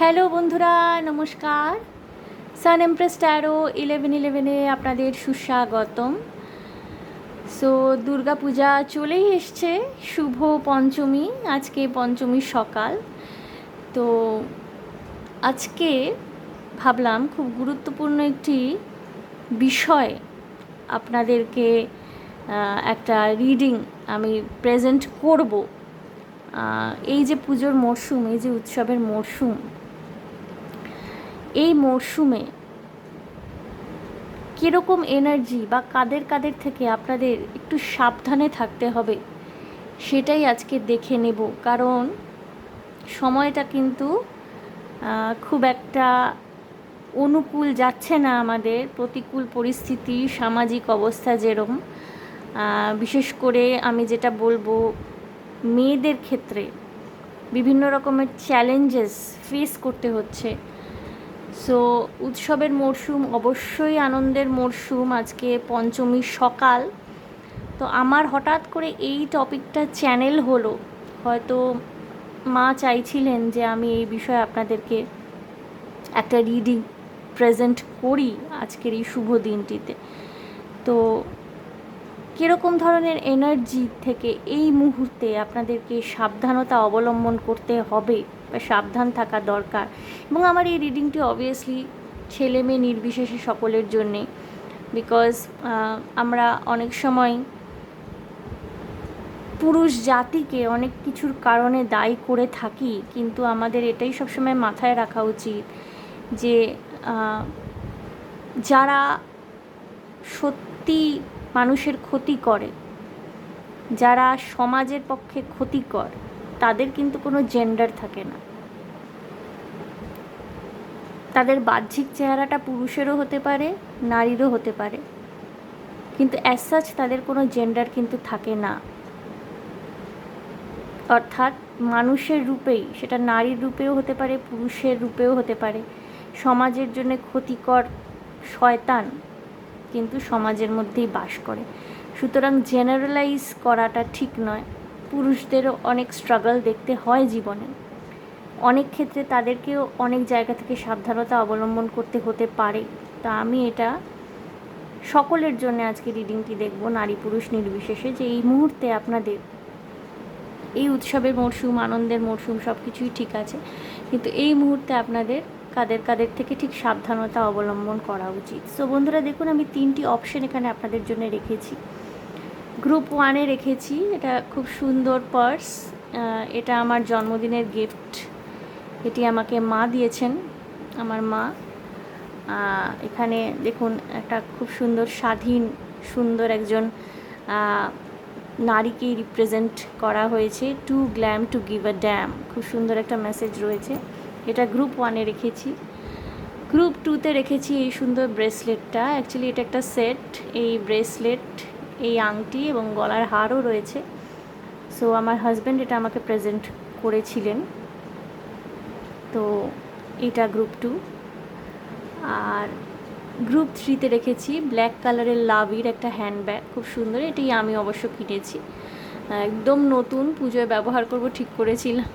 Hello বন্ধুরা, নমস্কার। সান empress taro 1111-এ আপনাদের সুস্বাগতম। সো দুর্গা পূজা চলেই এসছে, শুভ পঞ্চমী। আজকে পঞ্চমীর সকাল। তো আজকে ভাবলাম খুব গুরুত্বপূর্ণ একটি বিষয় আপনাদেরকে একটা রিডিং আমি প্রেজেন্ট করব। এই যে পুজোর মরশুম, এই যে উৎসবের মরশুম, এই মরশুমে কীরকম এনার্জি বা কাদের কাদের থেকে আপনাদের একটু সাবধানে থাকতে হবে সেটাই আজকে দেখে নেব। কারণ সময়টা কিন্তু খুব একটা অনুকূল যাচ্ছে না আমাদের। প্রতিকূল পরিস্থিতি, সামাজিক অবস্থা যেরকম, বিশেষ করে আমি যেটা বলবো, মেয়েদের ক্ষেত্রে বিভিন্ন রকমের চ্যালেঞ্জেস ফেস করতে হচ্ছে। সো উৎসবের মরশুম, অবশ্যই আনন্দের মরশুম। আজকে পঞ্চমীর সকাল। তো আমার হঠাৎ করে এই টপিকটা চ্যানেল হলো, হয়তো মা চাইছিলেন যে আমি এই বিষয়ে আপনাদেরকে একটা রিডিং প্রেজেন্ট করি আজকের এই শুভ দিনটিতে। তো কীরকম ধরনের এনার্জি থেকে এই মুহূর্তে আপনাদেরকে সাবধানতা অবলম্বন করতে হবে বা সাবধান থাকা দরকার। এবং আমার এই রিডিংটি অবভিয়াসলি ছেলে মেয়ে নির্বিশেষে সকলের জন্যে। বিকজ আমরা অনেক সময় পুরুষ জাতিকে অনেক কিছুর কারণে দায়ী করে থাকি, কিন্তু আমাদের এটাই সবসময় মাথায় রাখা উচিত যে যারা সত্যি মানুষের ক্ষতি করে, যারা সমাজের পক্ষে ক্ষতিকর, তাদের কিন্তু কোনো জেন্ডার থাকে না। তাদের বাহ্যিক চেহারাটা পুরুষেরও হতে পারে, নারীরও হতে পারে, কিন্তু অ্যাজ সাচ তাদের কোনো জেন্ডার কিন্তু থাকে না। অর্থাৎ মানুষের রূপেই, সেটা নারীর রূপেও হতে পারে, পুরুষের রূপেও হতে পারে। সমাজের জন্য ক্ষতিকর শয়তান কিন্তু সমাজের মধ্যেই বাস করে। সুতরাং জেনারেলাইজ করাটা ঠিক নয়। পুরুষদেরও অনেক স্ট্রাগল দেখতে হয় জীবনে। অনেক ক্ষেত্রে তাদেরকেও অনেক জায়গা থেকে সাবধানতা অবলম্বন করতে হতে পারে। তা আমি এটা সকলের জন্য আজকে রিডিংটি দেখব, নারী পুরুষ নির্বিশেষে, যে এই মুহূর্তে আপনাদের এই উৎসবের মরশুম, আনন্দের মরশুম, সব কিছুই ঠিক আছে, কিন্তু এই মুহূর্তে আপনাদের কাদের কাদের থেকে ঠিক সাবধানতা অবলম্বন করা উচিত। সো বন্ধুরা দেখুন, আমি 3টি অপশন এখানে আপনাদের জন্য রেখেছি। গ্রুপ 1-এ রেখেছি, এটা খুব সুন্দর পার্স। এটা আমার জন্মদিনের গিফট। এটি আমাকে মা দিয়েছেন, আমার মা। এখানে দেখুন একটা খুব সুন্দর স্বাধীন, সুন্দর একজন নারীকেই রিপ্রেজেন্ট করা হয়েছে। Too glam to give a damn, খুব সুন্দর একটা মেসেজ রয়েছে। এটা গ্রুপ 1-এ রেখেছি। গ্রুপ 2-তে রেখেছি এই সুন্দর ব্রেসলেটটা। অ্যাকচুয়ালি এটা একটা সেট, এই ব্রেসলেট, এই আংটি এবং গলার হারও রয়েছে। সো আমার হাজব্যান্ড এটা আমাকে প্রেজেন্ট করেছিলেন। তো এটা গ্রুপ 2। আর গ্রুপ 3-তে রেখেছি ব্ল্যাক কালারের লাভির একটা হ্যান্ডব্যাগ, খুব সুন্দর। এটি আমি অবশ্য কিনেছি, একদম নতুন, পুজোয় ব্যবহার করব ঠিক করেছিলাম।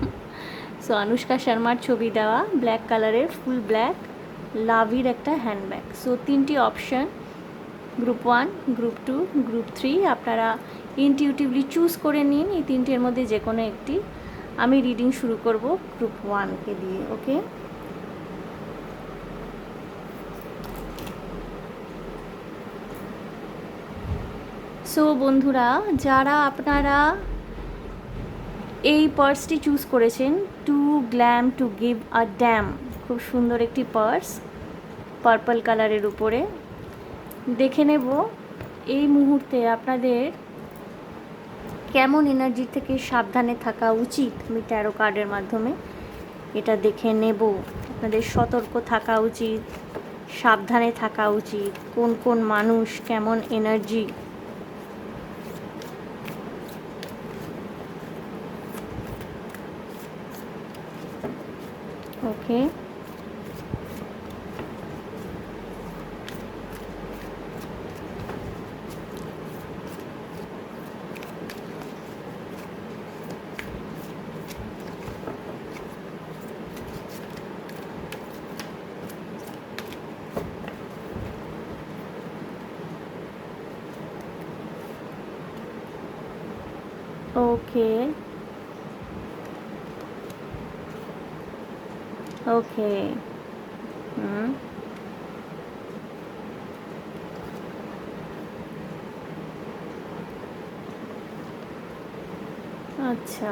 সো অনুষ্কা শর্মার ছবি দেওয়া ব্ল্যাক কালারের ফুল ব্ল্যাক লাভির একটা হ্যান্ডব্যাগ। সো 3টি অপশান, গ্রুপ 1, গ্রুপ 2, গ্রুপ 3। আপনারা ইনটিউটিভলি চুজ করে নিন এই 3টের মধ্যে যে কোনো একটি। আমি রিডিং শুরু করব গ্রুপ 1-কে দিয়ে। ওকে, সো বন্ধুরা, যারা আপনারা এই পার্সটি চুজ করেছেন, too glam to give a damn, খুব সুন্দর একটি পার্স, পার্পল কালারের উপরে। দেখে নেব এই মুহূর্তে আপনাদের কেমন এনার্জি থেকে সাবধানে থাকা উচিত। আমি ট্যারো কার্ডের মাধ্যমে এটা দেখে নেব। আপনাদের সতর্ক থাকা উচিত, সাবধানে থাকা উচিত, কোন কোন মানুষ কেমন এনার্জি। ওকে, ওকে। হুম। আচ্ছা।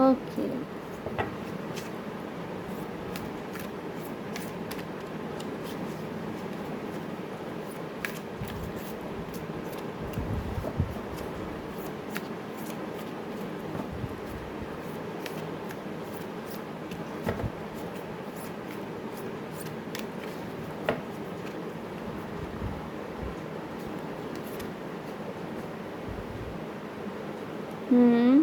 Okay. Hmm.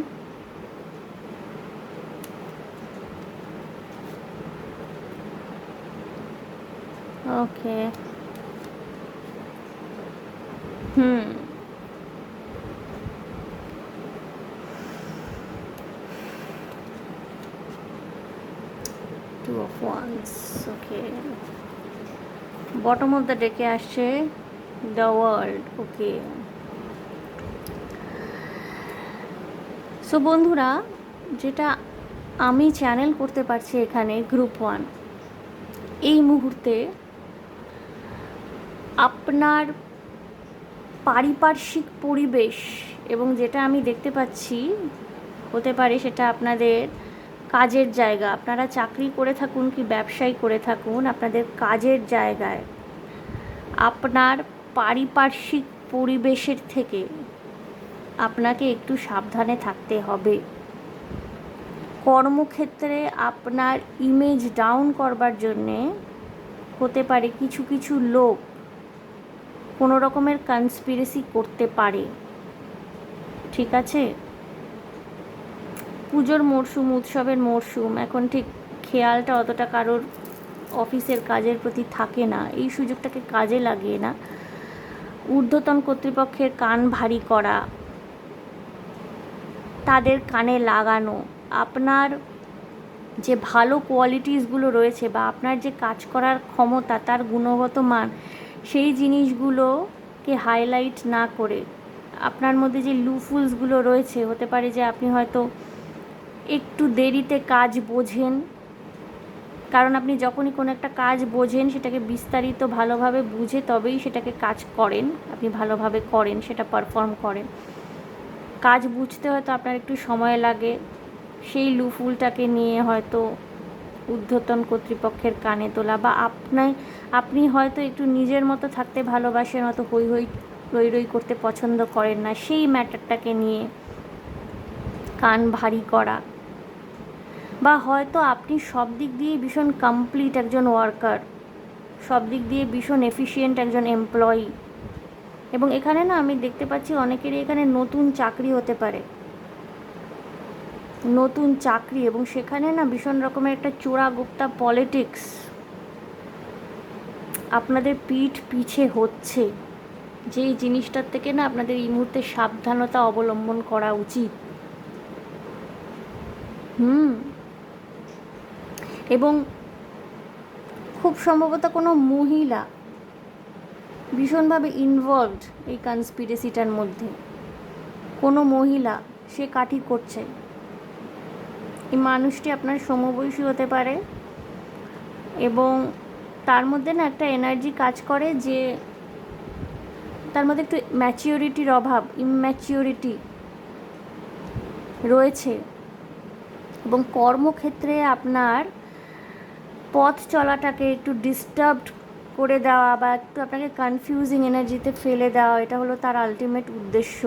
Okay. Hmm. Two of wands. Okay. Bottom of the ডেকে আসছে দ্য ওয়ার্ল্ড। ওকে। সো বন্ধুরা, যেটা আমি চ্যানেল করতে পারছি এখানে গ্রুপ 1, এই মুহূর্তে আপনার পারিপার্শ্বিক পরিবেশ এবং যেটা আমি দেখতে পাচ্ছি হতে পারে সেটা আপনাদের কাজের জায়গা, আপনারা চাকরি করে থাকুন কি ব্যবসায় করে থাকুন, আপনাদের কাজের জায়গায় আপনার পারিপার্শ্বিক পরিবেশের থেকে আপনাকে একটু সাবধানে থাকতে হবে। কর্মক্ষেত্রে আপনার ইমেজ ডাউন করবার জন্যে হতে পারে কিছু কিছু লোক কোনো রকমের কনস্পিরেসি করতে পারে, ঠিক আছে? পুজোর মরশুম, উৎসবের মরশুম, এখন ঠিক খেয়ালটা অতটা কারোর অফিসের কাজের প্রতি থাকে না। এই সুযোগটাকে কাজে লাগিয়ে না ঊর্ধ্বতন কর্তৃপক্ষের কান ভারী করা, তাদের কানে লাগানো, আপনার যে ভালো কোয়ালিটিসগুলো রয়েছে বা আপনার যে কাজ করার ক্ষমতা, তার গুণগত মান, সেই জিনিসগুলোকে হাইলাইট না করে আপনার মধ্যে যে লুফুলসগুলো রয়েছে, হতে পারে যে আপনি হয়তো একটু দেরিতে কাজ বোঝেন, কারণ আপনি যখনই কোনো একটা কাজ বোঝেন সেটাকে বিস্তারিত ভালোভাবে বুঝে তবেই সেটাকে কাজ করেন, আপনি ভালোভাবে করেন, সেটা পারফর্ম করেন। কাজ বুঝতে হয়তো আপনার একটু সময় লাগে, সেই লুফুলটাকে নিয়ে হয়তো ঊর্ধ্বতন কর্তৃপক্ষের কানে তোলা, বা আপনি হয়তো একটু নিজের মতো থাকতে ভালোবাসেন, অত রই রই করতে পছন্দ করেন না, সেই ম্যাটারটাকে নিয়ে কান ভারী করা, বা হয়তো আপনি সব দিক দিয়ে ভীষণ কমপ্লিট একজন ওয়ার্কার, সব দিক দিয়ে ভীষণ এফিশিয়েন্ট একজন এমপ্লয়ি, এবং এখানে না আমি দেখতে পাচ্ছি অনেকেরই এখানে নতুন চাকরি হতে পারে, নতুন চাকরি, এবং সেখানে না ভীষণ রকমের একটা চোরাগোপ্তা পলিটিক্স আপনাদের পিছে হচ্ছে, যেই জিনিসটার থেকে না আপনাদের এই মুহূর্তে সাবধানতা অবলম্বন করা উচিত। এবং খুব সম্ভবত কোনো মহিলা ভীষণভাবে ইনভলভড এই কনস্পিরেসিটার মধ্যে, কোনো মহিলা সে কাঠি করছে। এই মানুষটি আপনার সমবয়সী হতে পারে এবং তার মধ্যে না একটা এনার্জি কাজ করে যে তার মধ্যে একটু ম্যাচিওরিটির অভাব, ইম্যাচিওরিটি রয়েছে, এবং কর্মক্ষেত্রে আপনার পথ চলাটাকে একটু ডিস্টার্বড করে দেওয়া বা একটু আপনাকে কনফিউজিং এনার্জিতে ফেলে দেওয়া, এটা হলো তার আলটিমেট উদ্দেশ্য।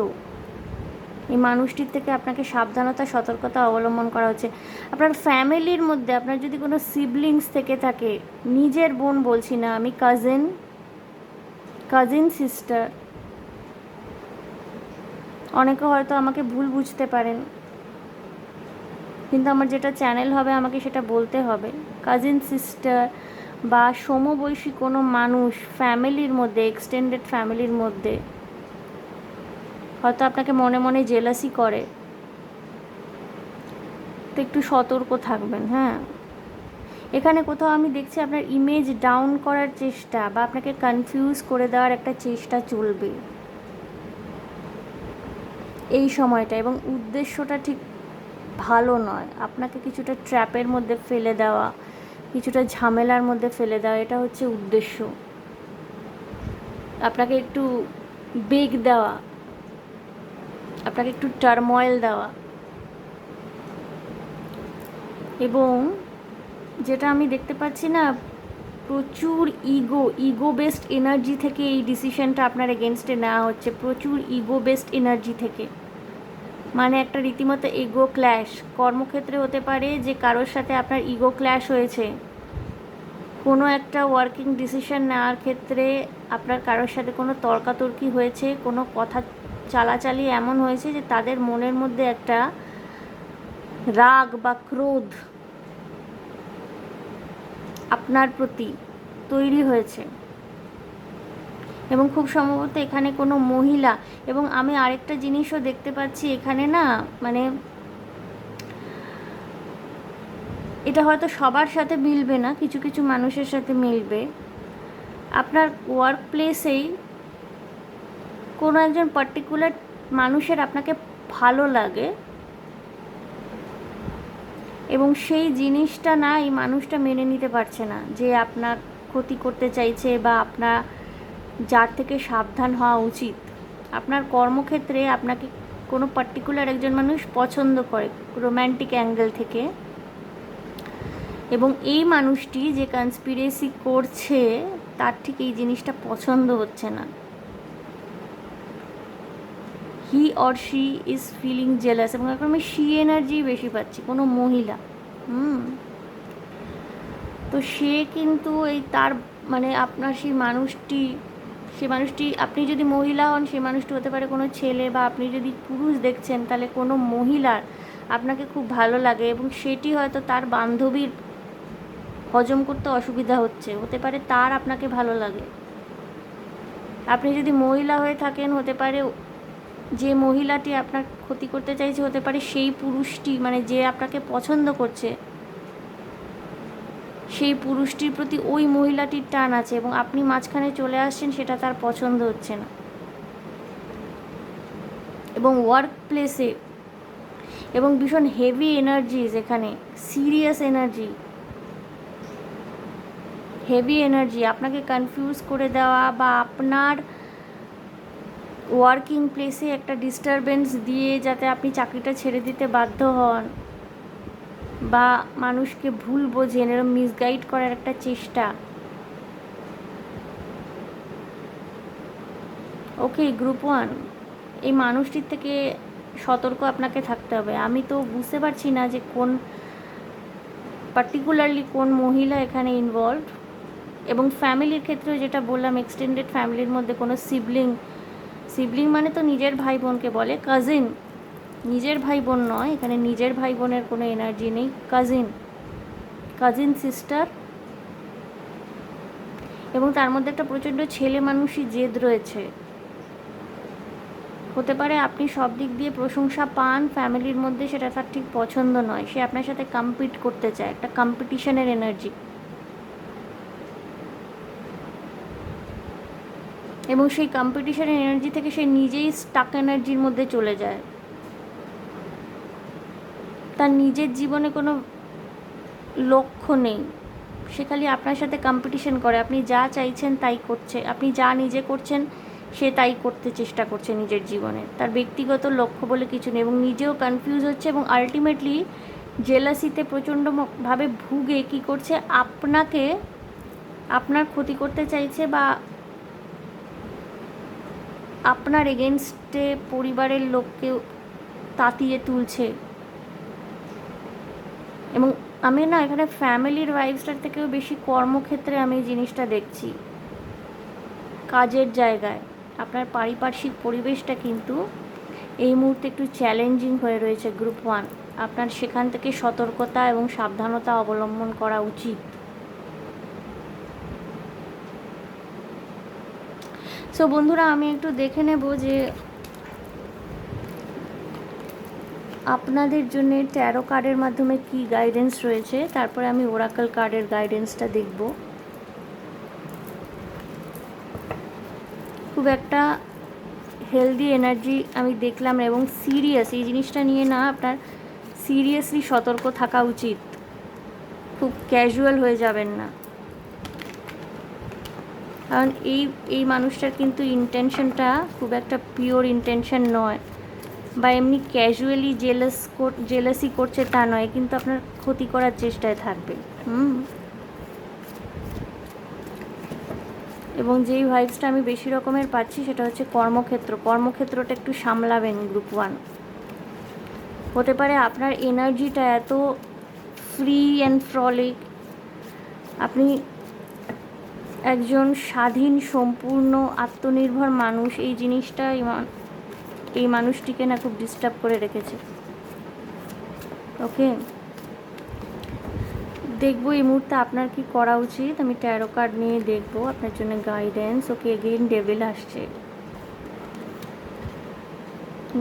এই মানুষটির থেকে আপনাকে সাবধানতা, সতর্কতা অবলম্বন করা হচ্ছে। আপনার ফ্যামিলির মধ্যে আপনার যদি কোনো সিবলিংস থেকে থাকে, নিজের বোন বলছি না আমি, কাজিন সিস্টার, অনেকে হয়তো আমাকে ভুল বুঝতে পারেন, কিন্তু আমার যেটা চ্যানেল হবে আমাকে সেটা বলতে হবে। কাজিন সিস্টার বা সমবয়সী কোনো মানুষ ফ্যামিলির মধ্যে, এক্সটেন্ডেড ফ্যামিলির মধ্যে হয়তো আপনাকে মনে মনে জেলাসি করে, তো একটু সতর্ক থাকবেন। হ্যাঁ, এখানে কোথাও আমি দেখছি আপনার ইমেজ ডাউন করার চেষ্টা বা আপনাকে কনফিউজ করে দেওয়ার একটা চেষ্টা চলবে। এই সময়টা, এবং উদ্দেশ্যটা ঠিক ভালো নয়। আপনাকে কিছুটা ট্র্যাপের মধ্যে ফেলে দেওয়া, কিছুটা ঝামেলার মধ্যে ফেলে দেওয়া, এটা হচ্ছে উদ্দেশ্য। আপনাকে একটু বেগ দেওয়া, আপনাকে একটু টার্ময়েল দেওয়া। এবং যেটা আমি দেখতে পাচ্ছি না, প্রচুর ইগো বেসড এনার্জি থেকে এই ডিসিশনটা আপনার এগেনস্টে নেওয়া হচ্ছে, প্রচুর ইগো বেসড এনার্জি থেকে। মানে একটা রীতিমতো ইগো ক্ল্যাশ। কর্মক্ষেত্রে হতে পারে যে কারোর সাথে আপনার ইগো ক্ল্যাশ হয়েছে, কোনো একটা ওয়ার্কিং ডিসিশন নেওয়ার ক্ষেত্রে আপনার কারোর সাথে কোনো তর্কাতর্কি হয়েছে, কোনো কথা চালাচালি এমন হয়েছে যে তাদের মনের মধ্যে একটা রাগ বা ক্রোধ আপনার প্রতি তৈরি হয়েছে। এবং খুব সম্ভবত এখানে কোনো মহিলা, এবং আমি আরেকটা জিনিসও দেখতে পাচ্ছি এখানে না, মানে এটা হয়তো সবার সাথে মিলবে না, কিছু কিছু মানুষের সাথে মিলবে। আপনার ওয়ার্ক প্লেসেই কোনো একজন পার্টিকুলার মানুষের আপনাকে ভালো লাগে, এবং সেই জিনিসটা না এই মানুষটা মেনে নিতে পারছে না, যে আপনার ক্ষতি করতে চাইছে বা আপনার যার থেকে সাবধান হওয়া উচিত। আপনার কর্মক্ষেত্রে আপনাকে কোনো পার্টিকুলার একজন মানুষ পছন্দ করে রোম্যান্টিক অ্যাঙ্গেল থেকে, এবং এই মানুষটি যে কনস্পিরেসি করছে তার ঠিক এই জিনিসটা পছন্দ হচ্ছে না। He or she is feeling jealous, এবং এখন আমি শি এনার্জি বেশি পাচ্ছি, কোনো মহিলা। তো সে কিন্তু এই তার মানে আপনার সেই মানুষটি আপনি যদি মহিলা হন, সে মানুষটি হতে পারে কোনো ছেলে, বা আপনি যদি পুরুষ দেখছেন তাহলে কোনো মহিলার আপনাকে খুব ভালো লাগে, এবং সেটি হয়তো তার বান্ধবীর হজম করতে অসুবিধা হতে পারে তার আপনাকে ভালো লাগে। আপনি যদি মহিলা হয়ে থাকেন, হতে পারে যে মহিলাটি আপনার ক্ষতি করতে চাইছে হতে পারে সেই পুরুষটি, মানে যে আপনাকে পছন্দ করছে সেই পুরুষটির প্রতি ওই মহিলাটির টান আছে, এবং আপনি মাঝখানে চলে আসছেন, সেটা তার পছন্দ হচ্ছে না। এবং ওয়ার্ক প্লেসে এবং ভীষণ হেভি এনার্জিজ, এখানে সিরিয়াস এনার্জি, হেভি এনার্জি আপনাকে কনফিউজ করে দেওয়া, বা আপনার ওয়ার্কিং প্লেসে একটা ডিস্টারবেন্স দিয়ে যাতে আপনি চাকরিটা ছেড়ে দিতে বাধ্য হন, বা মানুষকে ভুল বোঝেন, এরকম মিসগাইড করার একটা চেষ্টা। ওকে গ্রুপ 1, এই মানুষটির থেকে সতর্ক আপনাকে থাকতে হবে। আমি তো বুঝতে পারছি না যে পার্টিকুলারলি কোন মহিলা এখানে ইনভলভ। এবং ফ্যামিলির ক্ষেত্রেও যেটা বললাম, এক্সটেন্ডেড ফ্যামিলির মধ্যে কোনো সিবলিং মানে তো নিজের ভাই বোনকে বলে, কাজিন, নিজের ভাই বোন নয়, এখানে নিজের ভাই বোনের কোনো এনার্জি নেই, কাজিন সিস্টার। এবং তার মধ্যে একটা প্রচণ্ড ছেলে মানুষই জেদ রয়েছে। হতে পারে আপনি সব দিক দিয়ে প্রশংসা পান ফ্যামিলির মধ্যে, সেটা তার ঠিক পছন্দ নয়, সে আপনার সাথে কম্পিট করতে চায়, একটা কম্পিটিশনের এনার্জি। এবং সেই কম্পিটিশনের এনার্জি থেকে সে নিজেই স্টাক এনার্জির মধ্যে চলে যায়। তার নিজের জীবনে কোনো লক্ষ্য নেই, সে খালি আপনার সাথে কম্পিটিশন করে। আপনি যা চাইছেন তাই করছে, আপনি যা নিজে করছেন সে তাই করতে চেষ্টা করছে নিজের জীবনে। তার ব্যক্তিগত লক্ষ্য বলে কিছু নেই, এবং নিজেও কনফিউজ হচ্ছে, এবং আলটিমেটলি জেলাসিতে প্রচণ্ডভাবে ভুগে কী করছে, আপনার ক্ষতি করতে চাইছে, বা আপনার এগেনস্টে পরিবারের লোককে তাতিয়ে তুলছে। এবং আমি না এখানে ফ্যামিলির ভাইবসটার থেকেও বেশি কর্মক্ষেত্রে আমি জিনিসটা দেখছি। কাজের জায়গায় আপনার পারিপার্শ্বিক পরিবেশটা কিন্তু এই মুহূর্তে একটু চ্যালেঞ্জিং হয়ে রয়েছে গ্রুপ 1। আপনার সেখান থেকে সতর্কতা এবং সাবধানতা অবলম্বন করা উচিত। সো বন্ধুরা, আমি একটু দেখে নেব যে আপনাদের জন্য ট্যারো কার্ডের মাধ্যমে কি গাইডেন্স রয়েছে, তারপরে আমি ওরাকল কার্ডের গাইডেন্সটা দেখব। খুব একটা হেলদি এনার্জি আমি দেখলাম না, এবং সিরিয়াস এই জিনিসটা নিয়ে না আপনার সিরিয়াসলি সতর্ক থাকা উচিত, খুব ক্যাজুয়াল হয়ে যাবেন না। কারণ এই মানুষটার কিন্তু ইন্টেনশনটা খুব একটা পিওর ইন্টেনশন নয়, বা এমনি ক্যাজুয়ালি জেলাসি করছে তা নয়, কিন্তু আপনার ক্ষতি করার চেষ্টায় থাকবে। এবং যেই ভাইবসটা আমি বেশি রকমের পাচ্ছি সেটা হচ্ছে কর্মক্ষেত্রটা একটু সামলাবেন গ্রুপ 1। হতে পারে আপনার এনার্জিটা এত ফ্রি অ্যান্ড ফ্রলিক, আপনি একজন স্বাধীন সম্পূর্ণ আত্মনির্ভর মানুষ, এই জিনিসটা এই মানুষটিকে না খুব ডিস্টার্ব করে রেখেছে। ওকে, দেখবো এই মুহূর্তে আপনার কি করা উচিত। আমি ট্যারো কার্ড নিয়ে দেখবো আপনার জন্য গাইডেন্স। ওকে, এগেইন ডেভিল আসছে,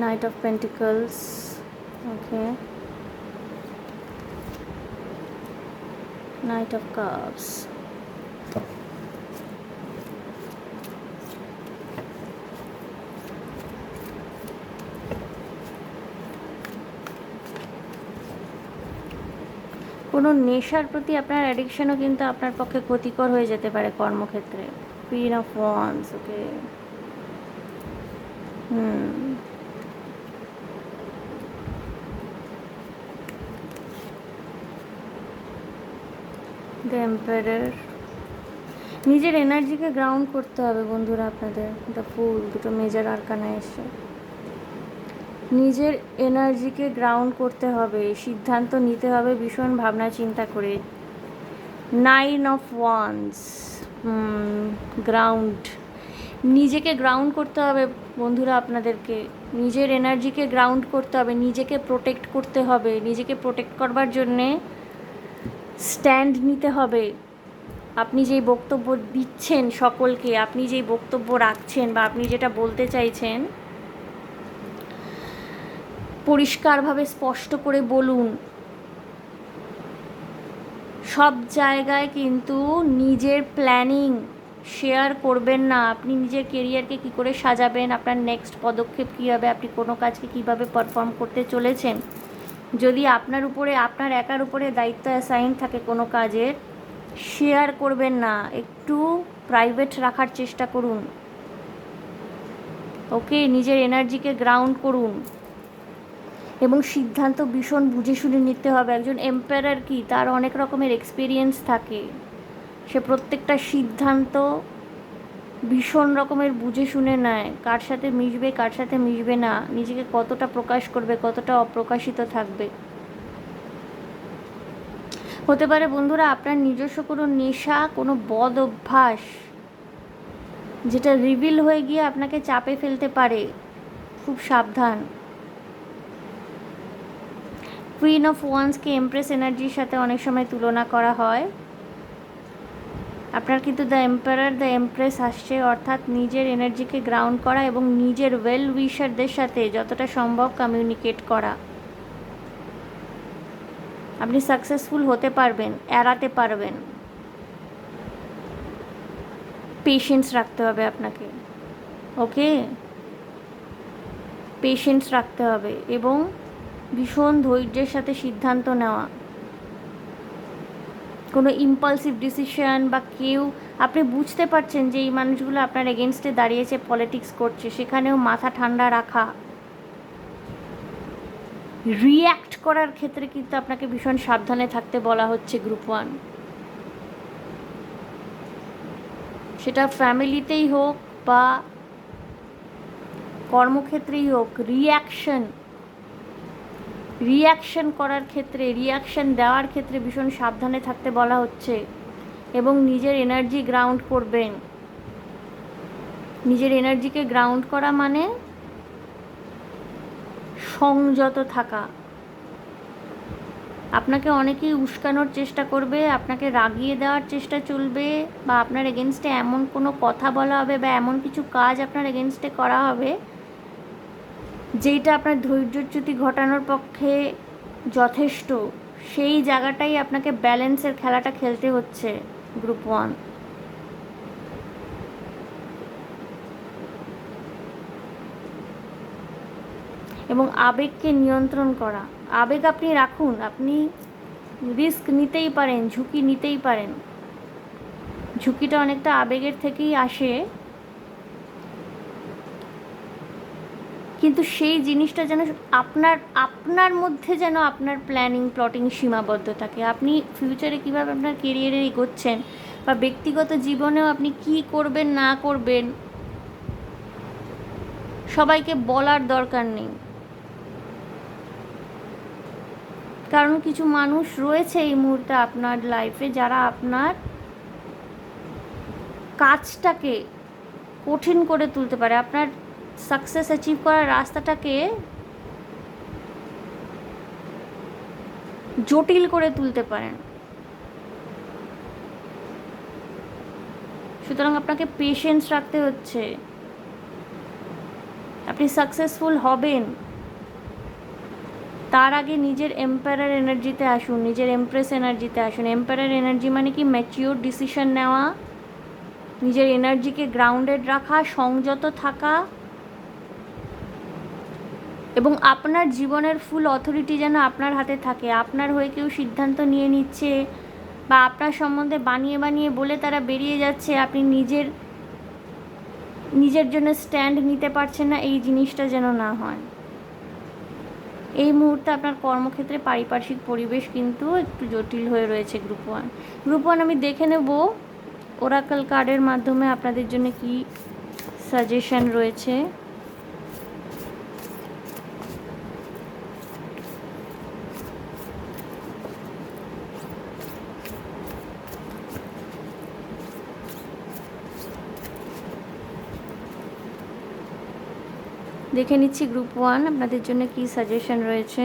night of pentacles, okay, night of cups, কোনো নেশার প্রতি আপনার অ্যাডিকশনও কিন্তু আপনার পক্ষে ক্ষতিকর হয়ে যেতে পারে কর্মক্ষেত্রে। Queen of wands, okay, the empire. নিজের এনার্জিকে গ্রাউন্ড করতে হবে বন্ধুরা আপনাদের। দ্য ফুল, দুটো মেজর আরকানা এসে, নিজের এনার্জিকে গ্রাউন্ড করতে হবে, সিদ্ধান্ত নিতে হবে ভীষণ ভাবনা চিন্তা করে। 9 অফ ওয়ান্স, গ্রাউন্ড, নিজেকে গ্রাউন্ড করতে হবে বন্ধুরা আপনাদেরকে, নিজের এনার্জিকে গ্রাউন্ড করতে হবে, নিজেকে প্রোটেক্ট করতে হবে, নিজেকে প্রোটেক্ট করবার জন্যে স্ট্যান্ড নিতে হবে। আপনি যেই বক্তব্য দিচ্ছেন সকলকে, আপনি যেই বক্তব্য রাখছেন বা আপনি যেটা বলতে চাইছেন, পরিষ্কারভাবে স্পষ্ট করে বলুন। সব জায়গায় কিন্তু নিজের প্ল্যানিং শেয়ার করবেন না। আপনি নিজের কেরিয়ারকে কী করে সাজাবেন, আপনার নেক্সট পদক্ষেপ কী হবে, আপনি কোনো কাজকে কীভাবে পারফর্ম করতে চলেছেন, যদি আপনার উপরে, আপনার একার উপরে দায়িত্ব অ্যাসাইন থাকে কোনো কাজের, শেয়ার করবেন না, একটু প্রাইভেট রাখার চেষ্টা করুন। ওকে, নিজের এনার্জিকে গ্রাউন্ড করুন এবং সিদ্ধান্ত ভীষণ বুঝে শুনে নিতে হবে। একজন এম্পায়ার কি, তার অনেক রকমের এক্সপিরিয়েন্স থাকে, সে প্রত্যেকটা সিদ্ধান্ত ভীষণ রকমের বুঝে শুনে নেয়, কার সাথে মিশবে কার সাথে মিশবে না, নিজেকে কতটা প্রকাশ করবে কতটা অপ্রকাশিত থাকবে। হতে পারে বন্ধুরা আপনার নিজস্ব কোনো নেশা, কোনো বদ অভ্যাস যেটা রিভিল হয়ে গিয়ে আপনাকে চাপে ফেলতে পারে, খুব সাবধান। কুইন অফ ওয়ান্সকে এমপ্রেস এনার্জির সাথে অনেক সময় তুলনা করা হয়। আপনার কিন্তু দ্য এম্পায়ার, দ্য এমপ্রেস আসছে, অর্থাৎ নিজের এনার্জিকে গ্রাউন্ড করা এবং নিজের ওয়েল উইশারদের সাথে যতটা সম্ভব কমিউনিকেট করা। আপনি সাকসেসফুল হতে পারবেন, এড়াতে পারবেন। পেশেন্স রাখতে হবে আপনাকে, ওকে, পেশেন্স রাখতে হবে এবং ভীষণ ধৈর্যের সাথে সিদ্ধান্ত নেওয়া। কোনো ইম্পালসিভ ডিসিশন বা কেউ, আপনি বুঝতে পারছেন যে এই মানুষগুলো আপনার এগেনস্টে দাঁড়িয়েছে, পলিটিক্স করছে, সেখানেও মাথা ঠান্ডা রাখা। রিয়্যাক্ট করার ক্ষেত্রে কিন্তু আপনাকে ভীষণ সাবধানে থাকতে বলা হচ্ছে গ্রুপ 1। সেটা ফ্যামিলিতেই হোক বা কর্মক্ষেত্রেই হোক, রিয়াকশন করার ক্ষেত্রে, রিয়াকশন দেওয়ার ক্ষেত্রে ভীষণ সাবধানে থাকতে বলা হচ্ছে এবং নিজের এনার্জি গ্রাউন্ড করবেন। নিজের এনার্জিকে গ্রাউন্ড করা মানে সংযত থাকা। আপনাকে অনেকেই উস্কানোর চেষ্টা করবে, আপনাকে রাগিয়ে দেওয়ার চেষ্টা চলবে, বা আপনার এগেনস্টে এমন কোনো কথা বলা হবে বা এমন কিছু কাজ আপনার এগেনস্টে করা হবে যেইটা আপনার ধৈর্যচ্যুতি ঘটানোর পক্ষে যথেষ্ট। সেই জায়গাটাই আপনাকে ব্যালেন্সের খেলাটা খেলতে হচ্ছে গ্রুপ 1। এবং আবেগকে নিয়ন্ত্রণ করা। আবেগ আপনি রাখুন, আপনি রিস্ক নিতেই পারেন, ঝুঁকি নিতেই পারেন। ঝুঁকিটা অনেকটা আবেগের থেকেই আসে, কিন্তু সেই জিনিসটা যেন আপনার মধ্যে যেন আপনার প্ল্যানিং প্লটিং সীমাবদ্ধ থাকে। আপনি ফিউচারে কীভাবে আপনার কেরিয়ারে এগোচ্ছেন বা ব্যক্তিগত জীবনেও আপনি কি করবেন না করবেন সবাইকে বলার দরকার নেই। কারণ কিছু মানুষ রয়েছে এই মুহূর্তে আপনার লাইফে যারা আপনার কাজটাকে কঠিন করে তুলতে পারে, আপনার সাকসেস অ্যাচিভ করার রাস্তাটাকে জটিল করে তুলতে পারেন। সুতরাং আপনাকে পেশেন্স রাখতে হচ্ছে। আপনি সাকসেসফুল হবেন, তার আগে নিজের এম্পায়ার এনার্জিতে আসুন, নিজের এমপ্রেস এনার্জিতে আসুন। এম্পায়ার এনার্জি মানে কি? ম্যাচিওর ডিসিশন নেওয়া, নিজের এনার্জিকে গ্রাউন্ডেড রাখা, সংযত থাকা, এবং আপনার জীবনের ফুল অথরিটি যেন আপনার হাতে থাকে। আপনার হয়ে কেউ সিদ্ধান্ত নিয়ে নিচ্ছে বা আপনার সম্বন্ধে বানিয়ে বানিয়ে বলে তারা বেরিয়ে যাচ্ছে, আপনি নিজের জন্য স্ট্যান্ড নিতে পারছেন না, এই জিনিসটা যেন না হয়। এই মুহূর্তে আপনার কর্মক্ষেত্রে পারিপার্শ্বিক পরিবেশ কিন্তু একটু জটিল হয়ে রয়েছে গ্রুপ ওয়ান। আমি দেখে নেব ওরাকল কার্ডের মাধ্যমে আপনাদের জন্য কি সাজেশন রয়েছে। দেখে নিচ্ছি গ্রুপ ওয়ান আপনাদের জন্য কি সাজেশন রয়েছে।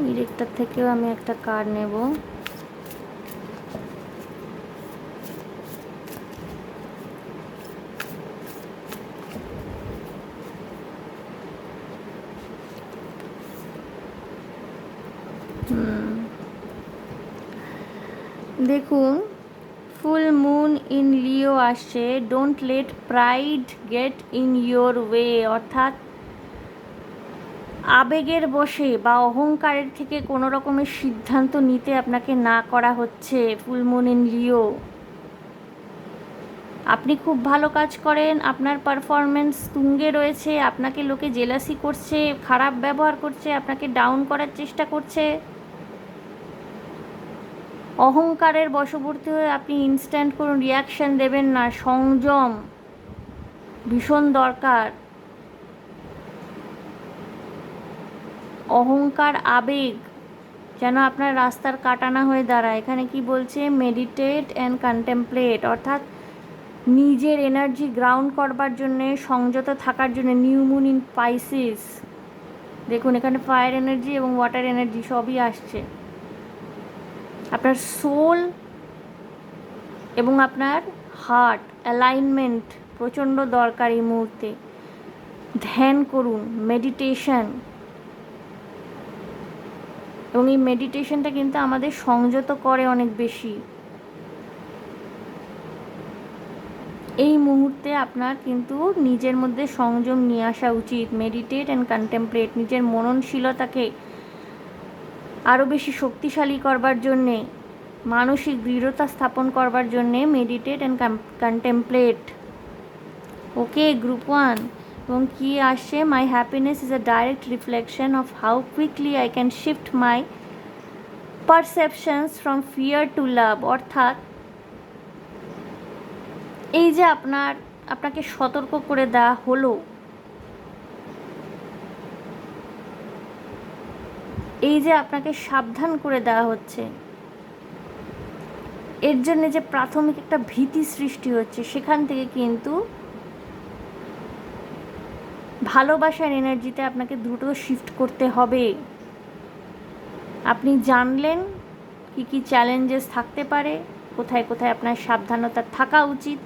মিরেকটার থেকেও আমি একটা কার্ড নেব। দেখুন, ফুল মুন ইন লিও আসছে। Don't let pride get in your way, অর্থাৎ আবেগের বশে বা অহংকারের থেকে কোনো রকমের সিদ্ধান্ত নিতে আপনাকে না করা হচ্ছে। ফুল মুন ইন লিও, আপনি খুব ভালো কাজ করেন, আপনার পারফরমেন্স তুঙ্গে রয়েছে, আপনাকে লোকে জেলাসি করছে, খারাপ ব্যবহার করছে, আপনাকে ডাউন করার চেষ্টা করছে। অহংকারের বশবর্তী হয়ে আপনি ইনস্ট্যান্ট কোনো রিয়াকশান দেবেন না। সংযম ভীষণ দরকার। অহংকার, আবেগ যেন আপনার রাস্তার কাটানা হয়ে দাঁড়ায়। এখানে কি বলছে? মেডিটেট অ্যান্ড কন্টেম্পলেট, অর্থাৎ নিজের এনার্জি গ্রাউন্ড করবার জন্যে, সংযত থাকার জন্য। নিউ মুন ইন পাইসিস, দেখুন এখানে ফায়ার এনার্জি এবং ওয়াটার এনার্জি সবই আসছে। আপনার সোল এবং আপনার হার্ট অ্যালাইনমেন্ট প্রচণ্ড দরকার এই মুহূর্তে। ধ্যান করুন, মেডিটেশন, এবং এই মেডিটেশনটা কিন্তু আমাদের সংযত করে অনেক বেশি। এই মুহূর্তে আপনার কিন্তু নিজের মধ্যে সংযম নিয়ে আসা উচিত। মেডিটেট অ্যান্ড কন্টেম্পলেট, নিজের মননশীলতাকে আরও বেশি শক্তিশালী করবার জন্যে, মানসিক দৃঢ়তা স্থাপন করবার জন্যে meditate and contemplate. Okay group one. এবং কি আসছে? My happiness is a direct reflection of how quickly I can shift my perceptions from fear to love, অর্থাৎ এই যে আপনাকে সতর্ক করে দেওয়া হলো, এই যে আপনাকে সাবধান করে দেওয়া হচ্ছে, এর জন্য যে প্রাথমিক একটা ভীতি সৃষ্টি হচ্ছে, সেখান থেকে কিন্তু ভালোবাসার এনার্জিতে আপনাকে দ্রুত শিফট করতে হবে। আপনি জানলেন কি কি চ্যালেঞ্জেস থাকতে পারে, কোথায় কোথায় আপনার সাবধানতা থাকা উচিত,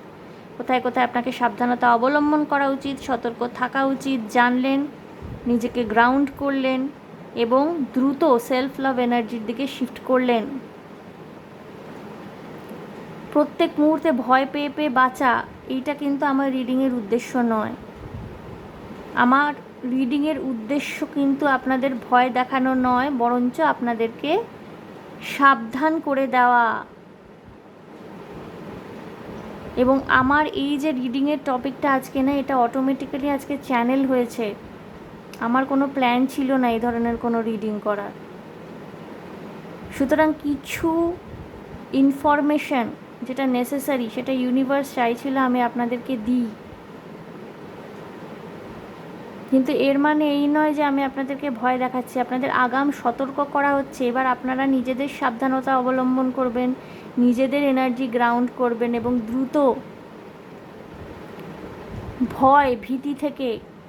কোথায় কোথায় আপনাকে সাবধানতা অবলম্বন করা উচিত, সতর্ক থাকা উচিত। জানলেন, নিজেকে গ্রাউন্ড করলেন এবং দ্রুত সেলফ লাভ এনার্জির দিকে শিফট করলেন। প্রত্যেক মুহূর্তে ভয় পেয়ে পেয়ে বাঁচা, এইটা কিন্তু আমার রিডিংয়ের উদ্দেশ্য নয়। আমার রিডিংয়ের উদ্দেশ্য কিন্তু আপনাদের ভয় দেখানো নয়, বরঞ্চ আপনাদেরকে সাবধান করে দেওয়া। এবং আমার এই যে রিডিংয়ের টপিকটা আজকে না, এটা অটোমেটিক্যালি আজকে চ্যানেল হয়েছে। আমার কোনো প্ল্যান ছিল না এই ধরনের কোনো রিডিং করার। সুতরাং কিছু ইনফরমেশন যেটা নেসেসারি, সেটা ইউনিভার্স চাইছিল আমি আপনাদেরকে দিই। কিন্তু এর মানে এই নয় যে আমি আপনাদেরকে ভয় দেখাচ্ছি, আপনাদের আগাম সতর্ক করা হচ্ছে। এবার আপনারা নিজেদের সাবধানতা অবলম্বন করবেন, নিজেদের এনার্জি গ্রাউন্ড করবেন এবং দ্রুত ভয় ভীতি থেকে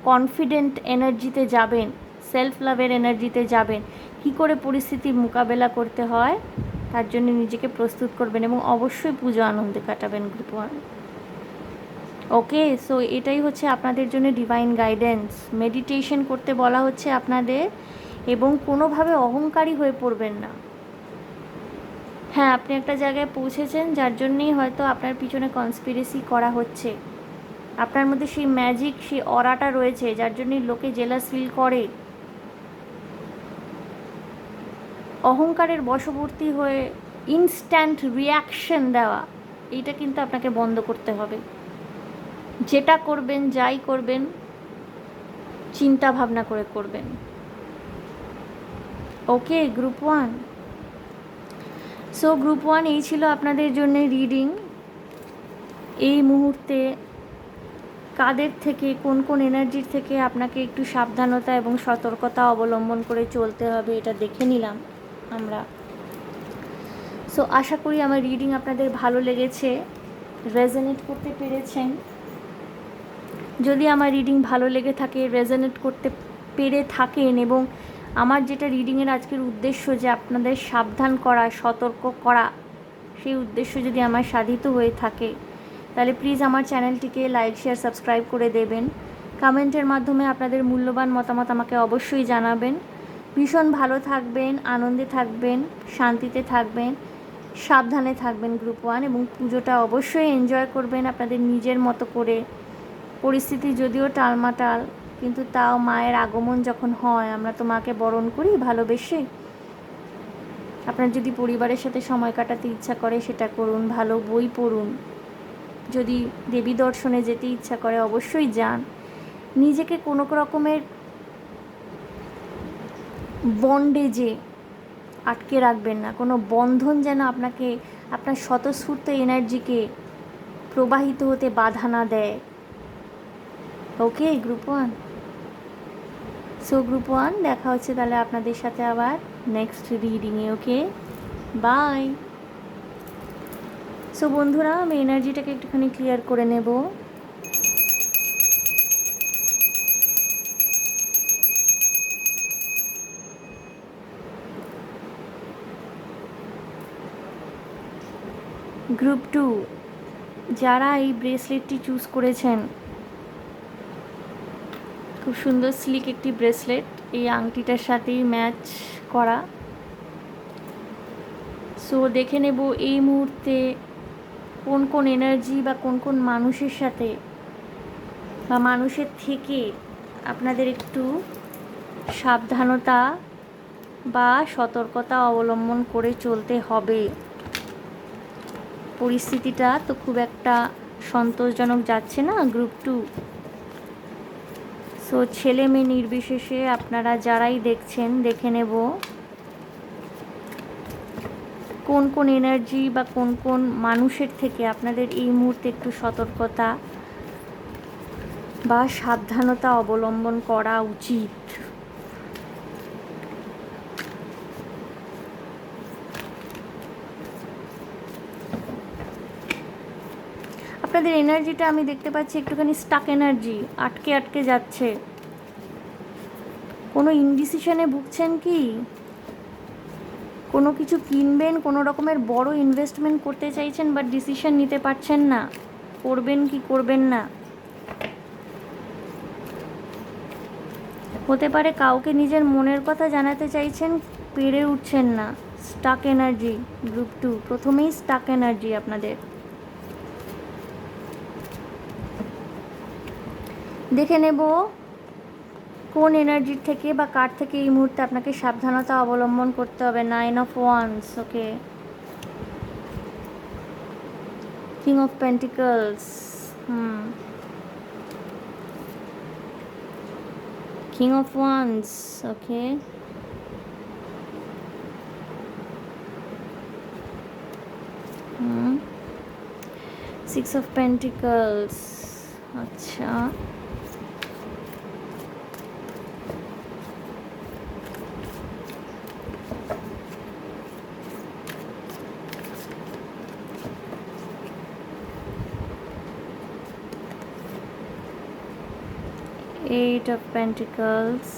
কনফিডেন্ট এনার্জিতে যাবেন, সেলফ লাভের এনার্জিতে যাবেন। কি করে পরিস্থিতির মোকাবেলা করতে হয় তার জন্য নিজেকে প্রস্তুত করবেন এবং অবশ্যই পুজো আনন্দে কাটাবেন গ্রুপ 1। ওকে, সো এটাই হচ্ছে আপনাদের জন্য ডিভাইন গাইডেন্স। মেডিটেশন করতে বলা হচ্ছে আপনাদের, এবং কোনোভাবে অহংকারী হয়ে পড়বেন না। হ্যাঁ, আপনি একটা জায়গায় পৌঁছেছেন যার জন্যেই হয়তো আপনার পিছনে কনস্পিরেসি করা হচ্ছে। আপনার মধ্যে সেই ম্যাজিক, সেই অরাটা রয়েছে যার জন্যই লোকে জেলাস ফিল করে। অহংকারের বশবর্তী হয়ে ইনস্ট্যান্ট রিয়াকশন দেওয়া, এইটা কিন্তু আপনাকে বন্ধ করতে হবে। যেটা করবেন, যাই করবেন, চিন্তা ভাবনা করে করবেন। ওকে গ্রুপ 1। সো গ্রুপ 1 এই ছিল আপনাদের জন্য রিডিং। এই মুহূর্তে কাদের থেকে, কোন কোন এনার্জির থেকে আপনাকে একটু সাবধানতা এবং সতর্কতা অবলম্বন করে চলতে হবে, এটা দেখে নিলাম আমরা। সো আশা করি আমার রিডিং আপনাদের ভালো লেগেছে, রেজোনেট করতে পেরেছেন। যদি আমার রিডিং ভালো লেগে থাকে, রেজোনেট করতে পেরে থাকেন, এবং আমার যেটা রিডিংয়ের আজকের উদ্দেশ্য যে আপনাদের সাবধান করা, সতর্ক করা, সেই উদ্দেশ্য যদি আমার সাধিত হয়ে থাকে, তাহলে প্লিজ আমার চ্যানেলটিকে লাইক, শেয়ার, সাবস্ক্রাইব করে দেবেন। কমেন্টের মাধ্যমে আপনাদের মূল্যবান মতামত আমাকে অবশ্যই জানাবেন। ভীষণ ভালো থাকবেন, আনন্দে থাকবেন, শান্তিতে থাকবেন, সাবধানে থাকবেন গ্রুপ 1, এবং পুজোটা অবশ্যই এনজয় করবেন আপনাদের নিজের মতো করে। পরিস্থিতি যদিও টালমাটাল, কিন্তু তাও মায়ের আগমন যখন হয়, আমরা তো মাকে বরণ করি ভালোবেসে। আপনার যদি পরিবারের সাথে সময় কাটাতে ইচ্ছা করে সেটা করুন, ভালো বই পড়ুন। যদি দেবী দর্শনে যেতে ইচ্ছা করে অবশ্যই যান। নিজেকে কোনো রকমের বন্ডেজে আটকে রাখবেন না। কোনো বন্ধন যেন আপনাকে, আপনার স্বতঃস্ফূর্ত এনার্জিকে প্রবাহিত হতে বাধা না দেয়। ওকে গ্রুপ 1। সো গ্রুপ 1 দেখা হচ্ছে তাহলে আপনাদের সাথে আবার নেক্সট রিডিংয়ে। Okay, bye. সো বন্ধুরা, আমি এনার্জিটাকে একটুখানি ক্লিয়ার করে নেব। গ্রুপ 2, যারা এই ব্রেসলেটটি চুজ করেছেন, খুব সুন্দর স্লিক একটি ব্রেসলেট, এই আংটিটার সাথেই ম্যাচ করা। সো দেখে নেব এই মুহূর্তে কোন কোন এনার্জি বা কোন কোন মানুষের সাথে বা মানুষের থেকে আপনাদের একটু সাবধানতা বা সতর্কতা অবলম্বন করে চলতে হবে। পরিস্থিতিটা তো খুব একটা সন্তোষজনক যাচ্ছে না গ্রুপ 2। সো ছেলে মেয়ে নির্বিশেষে আপনারা যারাই দেখছেন, দেখে নেব কোন কোন এনার্জি বা কোন কোন মানুষের থেকে আপনাদের এই মুহূর্তে একটু সতর্কতা বা সাবধানতা অবলম্বন করা উচিত। আপনাদের এনার্জিটা আমি দেখতে পাচ্ছি একটুখানি স্টাক এনার্জি, আটকে আটকে যাচ্ছে। কোনো ইনডিসিশনে ভুগছেন কি? কোনো কিছু কিনবেন, কোনো রকমের বড় ইনভেস্টমেন্ট করতে চাইছেন, বাট ডিসিশন নিতে পারছেন না করবেন কি করবেন না। হতে পারে কাউকে নিজের মনের কথা জানাতে চাইছেন, পেরে উঠছেন না। স্টাক এনার্জি গ্রুপ 2, প্রথমেই স্টাক এনার্জি আপনাদের। দেখে নেব কোন এনার্জির থেকে বা কার থেকে এই মুহূর্তে আপনাকে সাবধানতা অবলম্বন করতে হবে। 9 of wands, okay. King of pentacles, king of wands, okay. Six of pentacles, আচ্ছা। Eight of Pentacles,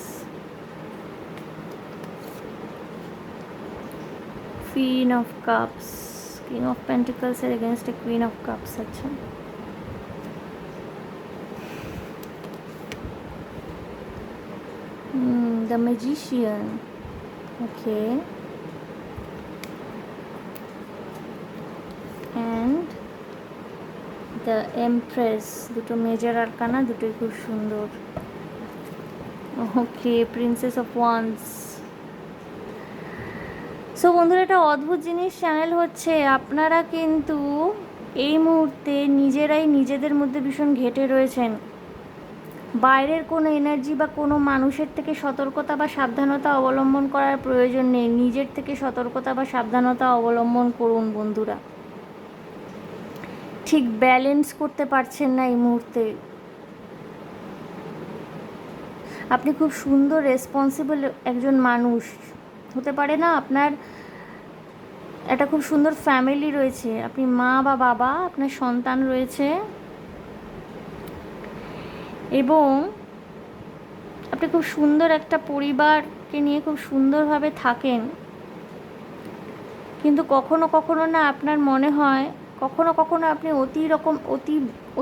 Queen of Cups, King of Pentacles এর against a Queen of Cups, আচ্ছা। The Magician, okay, and the Empress, দুটো major arcana, দুটোই খুব সুন্দর। ওকে, princess of wands. So বন্ধুরা, একটা অদ্ভুত জিনিস চ্যানেল হচ্ছে, আপনারা কিন্তু এই মুহূর্তে নিজেরাই নিজেদের মধ্যে ভীষণ ঘেঁটে রয়েছেন। বাইরের কোনো এনার্জি বা কোনো মানুষের থেকে সতর্কতা বা সাবধানতা অবলম্বন করার প্রয়োজন নেই। নিজের থেকে সতর্কতা বা সাবধানতা অবলম্বন করুন বন্ধুরা। ঠিক ব্যালেন্স করতে পারছেন না এই মুহূর্তে। আপনি খুব সুন্দর রেসপন্সিবল একজন মানুষ হতে পারে না, আপনার একটা খুব সুন্দর ফ্যামিলি রয়েছে, আপনি মা বা বাবা, আপনার সন্তান রয়েছে, এবং আপনি খুব সুন্দর একটা পরিবারকে নিয়ে খুব সুন্দরভাবে থাকেন। কিন্তু কখনো কখনো না আপনার মনে হয়, কখনো কখনো আপনি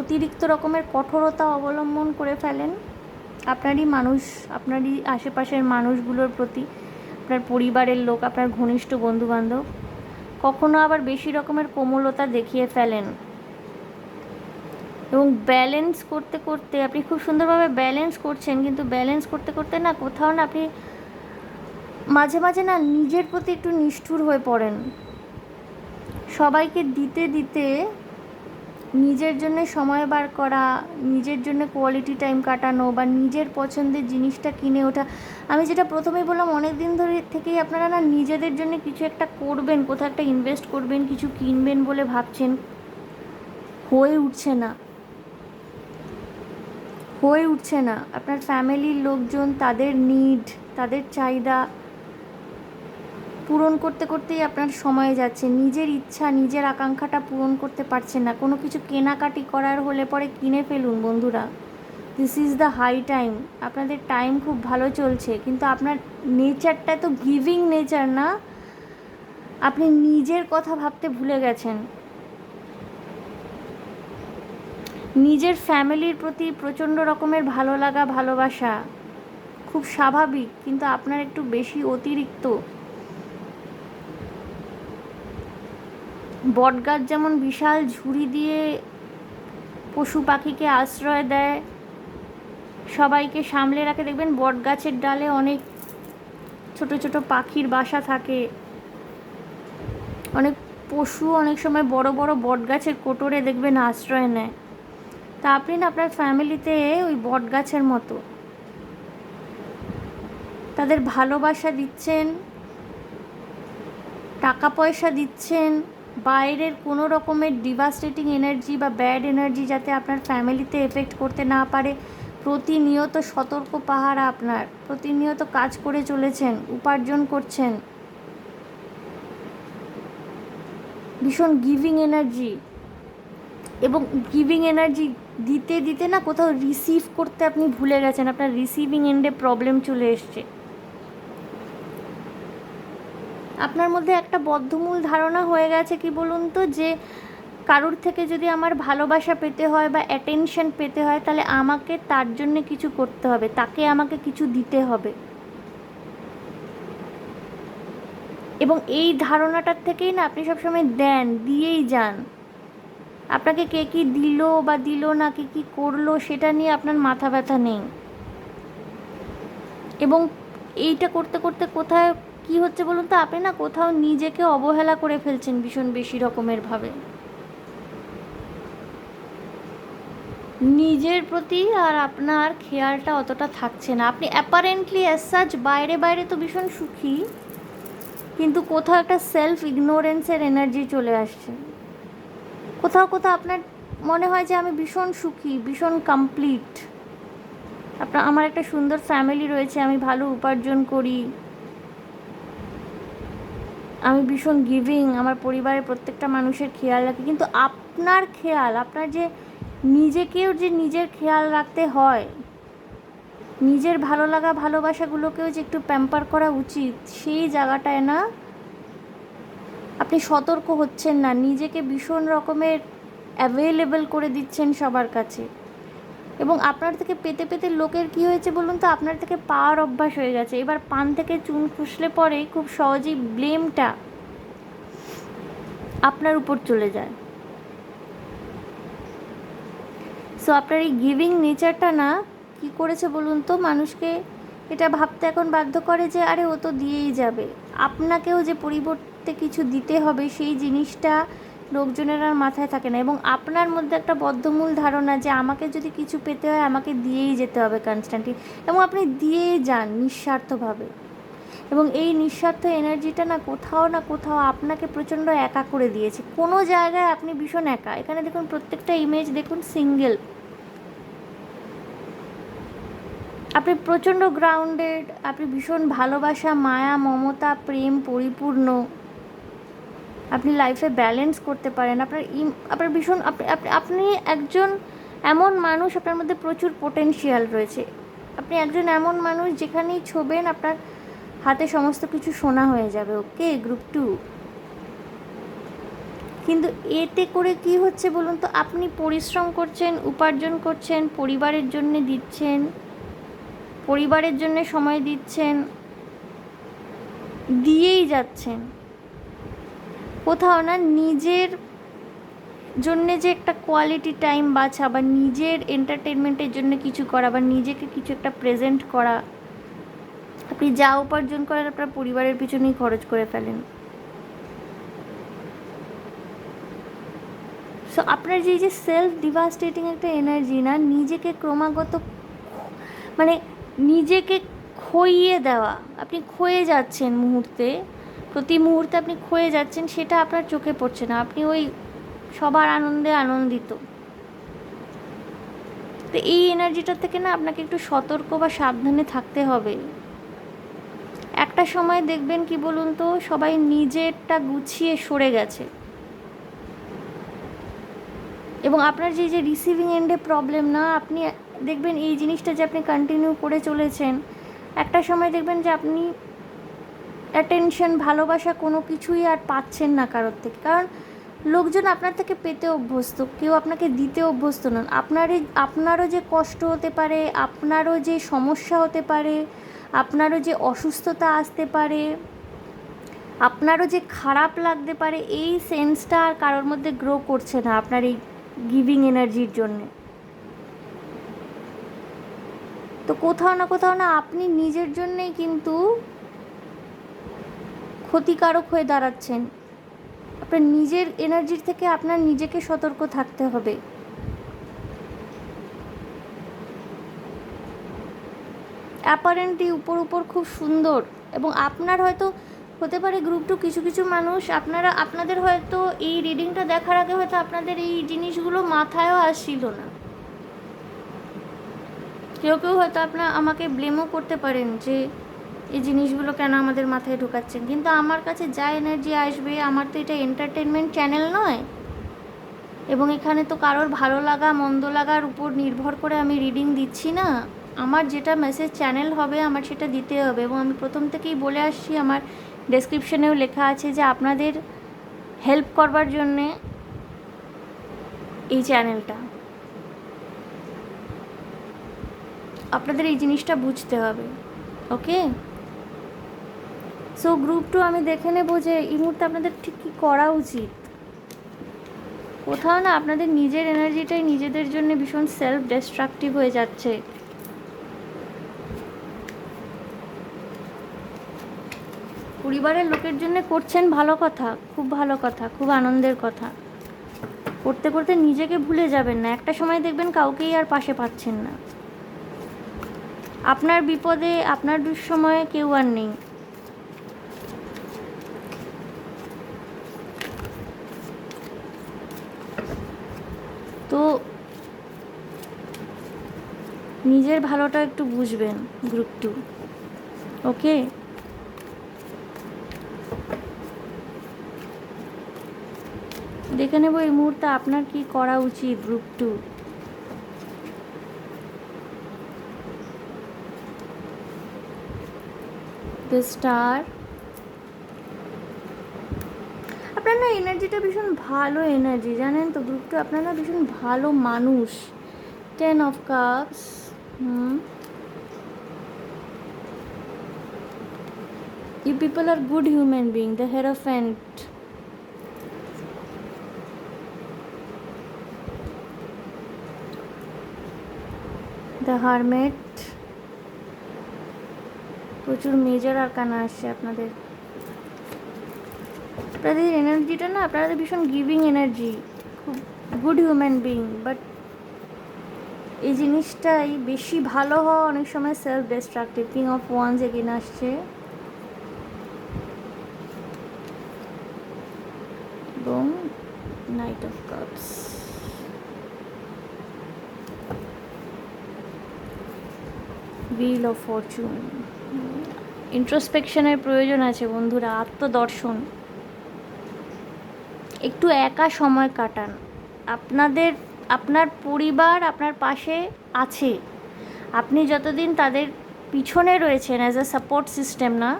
অতিরিক্ত রকমের কঠোরতা অবলম্বন করে ফেলেন আপনারই মানুষ, আপনারই আশেপাশের মানুষগুলোর প্রতি, আপনার পরিবারের লোক, আপনার ঘনিষ্ঠ বন্ধুবান্ধব। কখনো আবার বেশি রকমের কোমলতা দেখিয়ে ফেলেন, এবং ব্যালেন্স করতে করতে আপনি খুব সুন্দরভাবে ব্যালেন্স করছেন, কিন্তু ব্যালেন্স করতে করতে না কোথাও না আপনি মাঝে মাঝে না নিজের প্রতি একটু নিষ্ঠুর হয়ে পড়েন। সবাইকে দিতে দিতে নিজের জন্য সময় বার করা, নিজের জন্য কোয়ালিটি টাইম কাটানো বা নিজের পছন্দের জিনিসটা কিনে ওঠা, আমি যেটা প্রথমেই বললাম, অনেক দিন ধরে থেকেই আপনারা না নিজেদের জন্য কিছু একটা করবেন, কোথাও একটা ইনভেস্ট করবেন, কিছু কিনবেন বলে ভাবছেন, হয়ে উঠছে না, হয়ে উঠছে না। আপনার ফ্যামিলির লোকজন তাদের নিড, তাদের চাহিদা পূরণ করতে করতেই আপনার সময় যাচ্ছে, নিজের ইচ্ছা নিজের আকাঙ্ক্ষাটা পূরণ করতে পারছেন না। কোনো কিছু কেনাকাটি করার হলে পরে কিনে ফেলুন বন্ধুরা, this is the high time. আপনাদের টাইম খুব ভালো চলছে, কিন্তু আপনার নেচারটা তো গিভিং নেচার না, আপনি নিজের কথা ভাবতে ভুলে গেছেন। নিজের ফ্যামিলির প্রতি প্রচণ্ড রকমের ভালো লাগা ভালোবাসা খুব স্বাভাবিক, কিন্তু আপনার একটু বেশি অতিরিক্ত। বটগাছ যেমন বিশাল ঝুড়ি দিয়ে পশু পাখিকে আশ্রয় দেয়, সবাইকে সামলে রাখে, দেখবেন বটগাছের ডালে অনেক ছোট ছোট পাখির বাসা থাকে, অনেক পশু অনেক সময় বড় বড় বটগাছের কোটরে দেখবেন আশ্রয় নেয়। তা আপনি না আপনার ফ্যামিলিতে ওই বটগাছের মতো তাদের ভালোবাসা দিচ্ছেন, টাকা পয়সা দিচ্ছেন, বাইরের কোনো রকমের ডিভাস্টেটিং এনার্জি বা ব্যাড এনার্জি যাতে আপনার ফ্যামিলিতে এফেক্ট করতে না পারে প্রতিনিয়ত সতর্ক পাহারা, আপনার প্রতিনিয়ত কাজ করে চলেছেন, উপার্জন করছেন, ভীষণ গিভিং এনার্জি। এবং গিভিং এনার্জি দিতে দিতে না কোথাও রিসিভ করতে আপনি ভুলে গেছেন, আপনার রিসিভিং এন্ডে প্রবলেম চলে এসছে। আপনার মধ্যে একটা বদ্ধমূল ধারণা হয়ে গেছে কি বলুন তো, যে কারোর থেকে যদি আমার ভালোবাসা পেতে হয় বা অ্যাটেনশন পেতে হয়, তাহলে আমাকে তার জন্য কিছু করতে হবে, তাকে আমাকে কিছু দিতে হবে। এবং এই ধারণাটার থেকেই না আপনি সবসময় দেন, দিয়েই যান। আপনাকে কে কী দিল বা দিল না, কে কী করলো সেটা নিয়ে আপনার মাথা ব্যথা নেই। এবং এইটা করতে করতে কোথায় কি হচ্ছে বলুন তো, আপনি না কোথাও নিজেকে অবহেলা করে ফেলছেন ভীষণ বেশি রকমের ভাবে। নিজের প্রতি আর আপনার খেয়ালটা অতটা থাকছে না। আপনি অ্যাপারেন্টলি অ্যাজ সাচ বাইরে বাইরে তো ভীষণ সুখী, কিন্তু কোথাও একটা সেলফ ইগনোরেন্সের এনার্জি চলে আসছে। কোথাও কোথাও আপনার মনে হয় যে আমি ভীষণ সুখী, ভীষণ কমপ্লিট, আমার একটা সুন্দর ফ্যামিলি রয়েছে, আমি ভালো উপার্জন করি, আমি ভীষণ গিভিং, আমার পরিবারের প্রত্যেকটা মানুষের খেয়াল রাখি। কিন্তু আপনার খেয়াল, আপনার যে নিজেকেও যে নিজের খেয়াল রাখতে হয়, নিজের ভালো লাগা ভালোবাসাগুলোকেও যে একটু প্যাম্পার করা উচিত, সেই জায়গাটায় না আপনি সতর্ক হচ্ছেন না। নিজেকে ভীষণ রকমের অ্যাভেলেবল করে দিচ্ছেন সবার কাছে। এবং আপনার থেকে পেতে পেতে লোকের কি হয়েছে বলুন তো, আপনার থেকে পাওয়ার অভ্যাস হয়ে গেছে। এবার পান থেকে চুন খুসলে পরে খুব সহজেই ব্লেমটা আপনার উপর চলে যায়। সো আপনার এই গিভিং নেচারটা না কি করেছে বলুন তো, মানুষকে এটা ভাবতে এখন বাধ্য করে যে আরে ও তো দিয়েই যাবে। আপনাকেও যে পরিবর্তে কিছু দিতে হবে সেই জিনিসটা লোকজনের আর মাথায় থাকে না। এবং আপনার মধ্যে একটা বদ্ধমূল ধারণা যে আমাকে যদি কিছু পেতে হয় আমাকে দিয়েই যেতে হবে কনস্ট্যান্টলি, এবং আপনি দিয়েই যান নিঃস্বার্থভাবে। এবং এই নিঃস্বার্থ এনার্জিটা না কোথাও আপনাকে প্রচণ্ড একা করে দিয়েছে। কোনো জায়গায় আপনি ভীষণ একা। এখানে দেখুন প্রত্যেকটা ইমেজ দেখুন সিঙ্গেল। আপনি প্রচণ্ড গ্রাউন্ডেড, আপনি ভীষণ ভালোবাসা, মায়া, মমতা, প্রেম পরিপূর্ণ, আপনি লাইফে ব্যালেন্স করতে পারেন। আপনার ভীষণ আপনি একজন এমন মানুষ, আপনার মধ্যে প্রচুর পোটেনশিয়াল রয়েছে। আপনি একজন এমন মানুষ যেখানেই ছোবেন আপনার হাতে সমস্ত কিছু সোনা হয়ে যাবে। ওকে, গ্রুপ 2। কিন্তু এতে করে কি হচ্ছে বলুন তো, আপনি পরিশ্রম করছেন, উপার্জন করছেন, পরিবারের জন্য দিচ্ছেন, পরিবারের জন্য সময় দিচ্ছেন, দিয়েই যাচ্ছেন। কোথাও না নিজের জন্যে যে একটা কোয়ালিটি টাইম বাছা, বা নিজের এন্টারটেনমেন্টের জন্য কিছু করা, বা নিজেকে কিছু একটা প্রেজেন্ট করা, আপনি যা উপার্জন করেন আপনার পরিবারের পিছনেই খরচ করে ফেলেন। সো আপনার যে সেলফ ডিভাস্টেটিং একটা এনার্জি না, নিজেকে ক্রমাগত মানে নিজেকে খইয়ে দেওয়া, আপনি ক্ষয়ে যাচ্ছেন প্রতি মুহূর্তে আপনি ক্ষয়ে যাচ্ছেন, সেটা আপনার চোখে পড়ছে না। আপনি ওই সবার আনন্দে আনন্দিত। তো এই এনার্জিটার থেকে না আপনাকে একটু সতর্ক বা সাবধানে থাকতে হবে। একটা সময় দেখবেন কি বলুন তো, সবাই নিজেরটা গুছিয়ে সরে গেছে। এবং আপনার যে রিসিভিং এন্ডে প্রবলেম না, আপনি দেখবেন এই জিনিসটা যে আপনি কন্টিনিউ করে চলেছেন, একটা সময় দেখবেন যে আপনি অ্যাটেনশন, ভালোবাসা কোনো কিছুই আর পাচ্ছেন না কারোর থেকে। কারণ লোকজন আপনার থেকে পেতে অভ্যস্ত, কেউ আপনাকে দিতে অভ্যস্ত নন। আপনারও যে কষ্ট হতে পারে, আপনারও যে সমস্যা হতে পারে, আপনারও যে অসুস্থতা আসতে পারে, আপনারও যে খারাপ লাগতে পারে, এই সেন্সটা আর কারোর মধ্যে গ্রো করছে না আপনার এই গিভিং এনার্জির জন্যে। তো কোথাও না আপনি নিজের জন্যেই কিন্তু ক্ষতিকারক হয়ে দাঁড়াচ্ছেন। আপনার নিজের এনার্জির থেকে আপনার নিজেকে সতর্ক থাকতে হবে। অ্যাপারেন্টলি উপর খুব সুন্দর, এবং আপনার হয়তো হতে পারে গ্রুপ 2 কিছু কিছু মানুষ আপনাদের হয়তো এই রিডিংটা দেখার আগে হয়তো আপনাদের এই জিনিসগুলো মাথায়ও আসছিল না। কেউ হয়তো আমাকে ব্লেমও করতে পারেন যে এই জিনিসগুলো কেন আমাদের মাথায় ঢোকাচ্ছেন। কিন্তু আমার কাছে যা এনার্জি আসবে, আমার তো এটা এন্টারটেনমেন্ট চ্যানেল নয়, এবং এখানে তো কারোর ভালো লাগা মন্দ লাগার উপর নির্ভর করে আমি রিডিং দিচ্ছি না। আমার যেটা মেসেজ চ্যানেল হবে আমার সেটা দিতে হবে। এবং আমি প্রথম থেকেই বলে আসছি, আমার ডেসক্রিপশনেও লেখা আছে যে আপনাদের হেল্প করবার জন্যে এই চ্যানেলটা। আপনাদের এই জিনিসটা বুঝতে হবে। ওকে, সো গ্রুপ 2 আমি দেখে নেব যে এই মুহূর্তে আপনাদের ঠিক কী করা উচিত। কোথাও না আপনাদের নিজের এনার্জিটাই নিজেদের জন্য ভীষণ সেলফ ডিস্ট্রাকটিভ হয়ে যাচ্ছে। পরিবারের লোকের জন্য করছেন, ভালো কথা, খুব ভালো কথা, খুব আনন্দের কথা। করতে করতে নিজেকে ভুলে যাবেন না, একটা সময় দেখবেন কাউকেই আর পাশে পাচ্ছেন না। আপনার বিপদে আপনার দুঃসময়ে কেউ আর নেই। তো নিজের ভালোটা একটু বুঝবেন গ্রুপ 2, ওকে? দেখে নেব এই মুহূর্তে আপনার কি করা উচিত গ্রুপ 2। দ্য স্টার, আপনার না এনার্জিটা ভীষণ ভালো এনার্জি, জানেন তো গ্রুপ 2 আপনারা ভীষণ ভালো মানুষ। 10 of cups, You people are good human being. The Hierophant, The Hermit, প্রচুর মেজর আরকানা আসছে আপনাদের। আপনাদের এনার্জিটা না, আপনারা ভীষণ গিভিং এনার্জি, খুব গুড হিউম্যান বিং, বাট এই জিনিসটাই বেশি ভালো হওয়া অনেক সময় self destructive. King of wands again আসছে এবং knight of cups. Wheel of fortune. ইন্ট্রোস্পেকশনের প্রয়োজন আছে বন্ধুরা, আত্মদর্শন। একটু একা সময় কাটান। আপনার পরিবার আপনার পাশে আছে, আপনি যতদিন তাদের পিছনে রয়েছেন অ্যাজ আ সাপোর্ট সিস্টেম, না,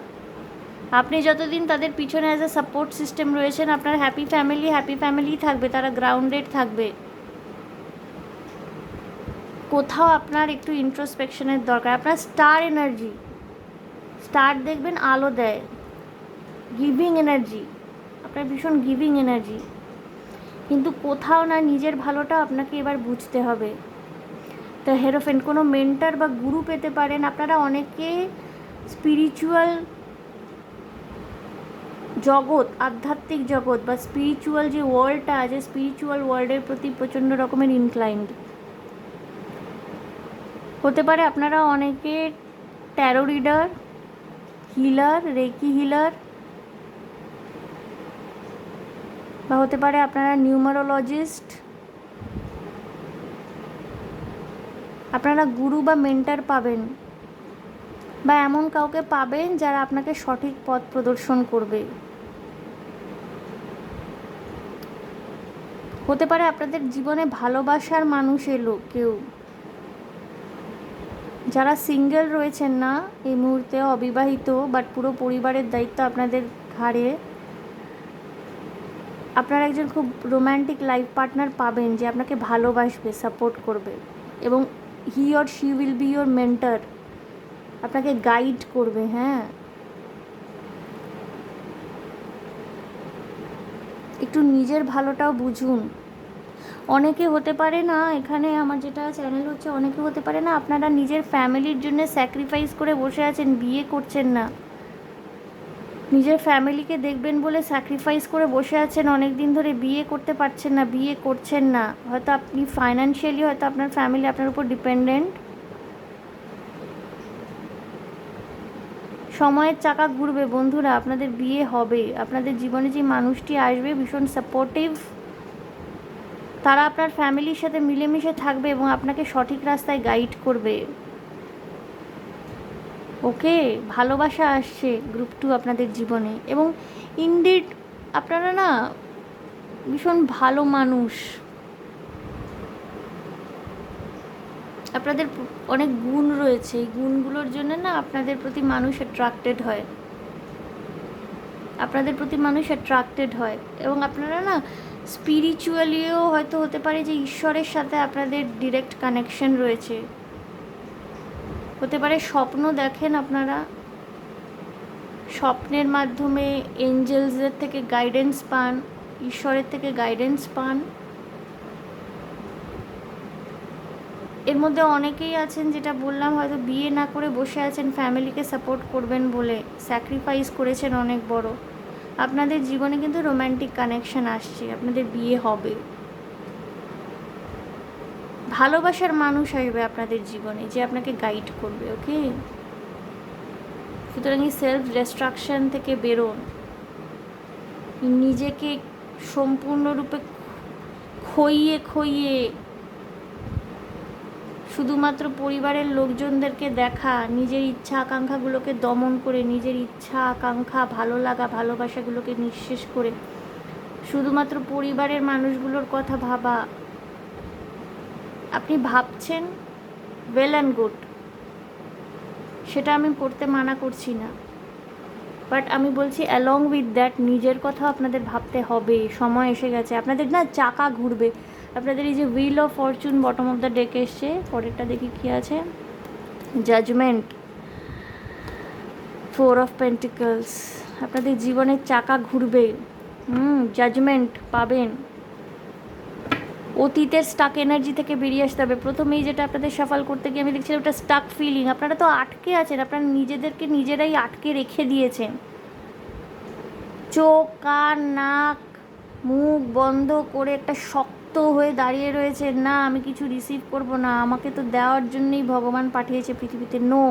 আপনি যতদিন তাদের পিছনে অ্যাজ আ সাপোর্ট সিস্টেম রয়েছেন, আপনার হ্যাপি ফ্যামিলি থাকবে, তারা গ্রাউন্ডেড থাকবে। কোথাও আপনার একটু ইন্ট্রোস্পেকশনের দরকার। আপনার স্টার এনার্জি, স্টার দেখবেন আলো দেয়, গিভিং এনার্জি, আপনার ভীষণ গিভিং এনার্জি। কিন্তু কোথাও না নিজের ভালোটা আপনাকে এবার বুঝতে হবে। তো হেরোফেন্ট, কোনো মেন্টার বা গুরু পেতে পারেন আপনারা। অনেকে স্পিরিচুয়াল জগৎ, আধ্যাত্মিক জগৎ বা স্পিরিচুয়াল যে ওয়ার্ল্ডটা আছে, স্পিরিচুয়াল ওয়ার্ল্ডের প্রতি প্রচণ্ড রকমের ইনক্লাইন্ড হতে পারে। আপনারা অনেকে tarot reader, healer, reiki healer, বা হতে পারে আপনারা নিউমারোলজিস্ট। আপনারা গুরু বা মেন্টার পাবেন, বা এমন কাউকে পাবেন যারা আপনাকে সঠিক পথ প্রদর্শন করবে। হতে পারে আপনাদের জীবনে ভালোবাসার মানুষ এলো কেউ। যারা সিঙ্গেল রয়েছেন না এই মুহূর্তে, অবিবাহিত, বাট পুরো পরিবারের দায়িত্ব আপনাদের ঘাড়ে, আপনারা একজন খুব রোম্যান্টিক লাইফ পার্টনার পাবেন যে আপনাকে ভালোবাসবে, সাপোর্ট করবে, এবং হি or she will be your mentor, আপনাকে গাইড করবে। হ্যাঁ, একটু নিজের ভালোটাও বুঝুন। অনেকে হতে পারে না, এখানে আমার যেটা চ্যানেল হচ্ছে, অনেকে হতে পারে না আপনারা নিজের ফ্যামিলির জন্য স্যাক্রিফাইস করে বসে আছেন, বিয়ে করছেন না, নিজের ফ্যামিলিকে দেখবেন বলে স্যাক্রিফাইস করে বসে আছেন অনেক দিন ধরে, বিয়ে করতে পারছেন না, বিয়ে করছেন না। হয়তো আপনি ফাইন্যান্সিয়ালি, হয়তো আপনার ফ্যামিলি আপনার উপর ডিপেন্ডেন্ট। সময়ের চাকা ঘুরবে বন্ধুরা, আপনাদের বিয়ে হবে। আপনাদের জীবনে যে মানুষটি আসবে ভীষণ সাপোর্টিভ, তারা আপনার ফ্যামিলির সাথে মিলেমিশে থাকবে এবং আপনাকে সঠিক রাস্তায় গাইড করবে। ওকে, ভালোবাসা আসছে গ্রুপ 2 আপনাদের জীবনে, এবং ইনডিড আপনারা না ভীষণ ভালো মানুষ। আপনাদের অনেক গুণ রয়েছে, এই গুণগুলোর জন্য না আপনাদের প্রতি মানুষ অ্যাট্রাক্টেড হয়, আপনাদের প্রতি মানুষ অ্যাট্রাক্টেড হয়। এবং আপনারা না স্পিরিচুয়ালিও হয়তো হতে পারে যে ঈশ্বরের সাথে আপনাদের ডিরেক্ট কানেকশন রয়েছে। হতে পারে স্বপ্ন দেখেন আপনারা, স্বপ্নের মাধ্যমে এঞ্জেলসদের থেকে গাইডেন্স পান, ঈশ্বরের থেকে গাইডেন্স পান। এর মধ্যে অনেকেই আছেন, যেটা বললাম, হয়তো বিয়ে না করে বসে আছেন ফ্যামিলিকে সাপোর্ট করবেন বলে, স্যাক্রিফাইস করেছেন অনেক বড়। আপনাদের জীবনে কিন্তু রোম্যান্টিক কানেকশন আসছে, আপনাদের বিয়ে হবে, ভালোবাসার মানুষ আসবে আপনাদের জীবনে যে আপনাকে গাইড করবে। ওকে, সুতরাং এই সেলফ ডিস্ট্রাকশন থেকে বেরোন, নিজেকে সম্পূর্ণরূপে খইয়ে খইয়ে শুধুমাত্র পরিবারের লোকজনদেরকে দেখা, নিজের ইচ্ছা আকাঙ্ক্ষাগুলোকে দমন করে, নিজের ইচ্ছা আকাঙ্ক্ষা, ভালো লাগা, ভালোবাসাগুলোকে নিঃশেষ করে শুধুমাত্র পরিবারের মানুষগুলোর কথা ভাবা। আপনি ভাবছেন, ওয়েল অ্যান্ড গুড, সেটা আমি করতে মানা করছি না, বাট আমি বলছি অ্যালং উইথ দ্যাট নিজের কথা আপনাদের ভাবতে হবে। সময় এসে গেছে, আপনাদের না চাকা ঘুরবে। আপনাদের এই যে wheel of Fortune bottom of the deck এসছে, পরেরটা দেখি কী আছে, জাজমেন্ট, 4 অফ পেন্টিকলস। আপনাদের জীবনের চাকা ঘুরবে, জাজমেন্ট পাবেন। অতীতের স্টাক এনার্জি থেকে বেরিয়ে আসতে হবে। প্রথমেই যেটা আপনাদের সাফাল করতে গিয়ে আমি দেখছিলাম, ওটা স্টাক ফিলিং। আপনারা তো আটকে আছেন, আপনারা নিজেদেরকে নিজেরাই আটকে রেখে দিয়েছেন। চোখ, কান, নাক, মুখ বন্ধ করে একটা শক্ত হয়ে দাঁড়িয়ে রয়েছে, না আমি কিছু রিসিভ করব না, আমাকে তো দেওয়ার জন্যই ভগবান পাঠিয়েছে পৃথিবীতে, নো।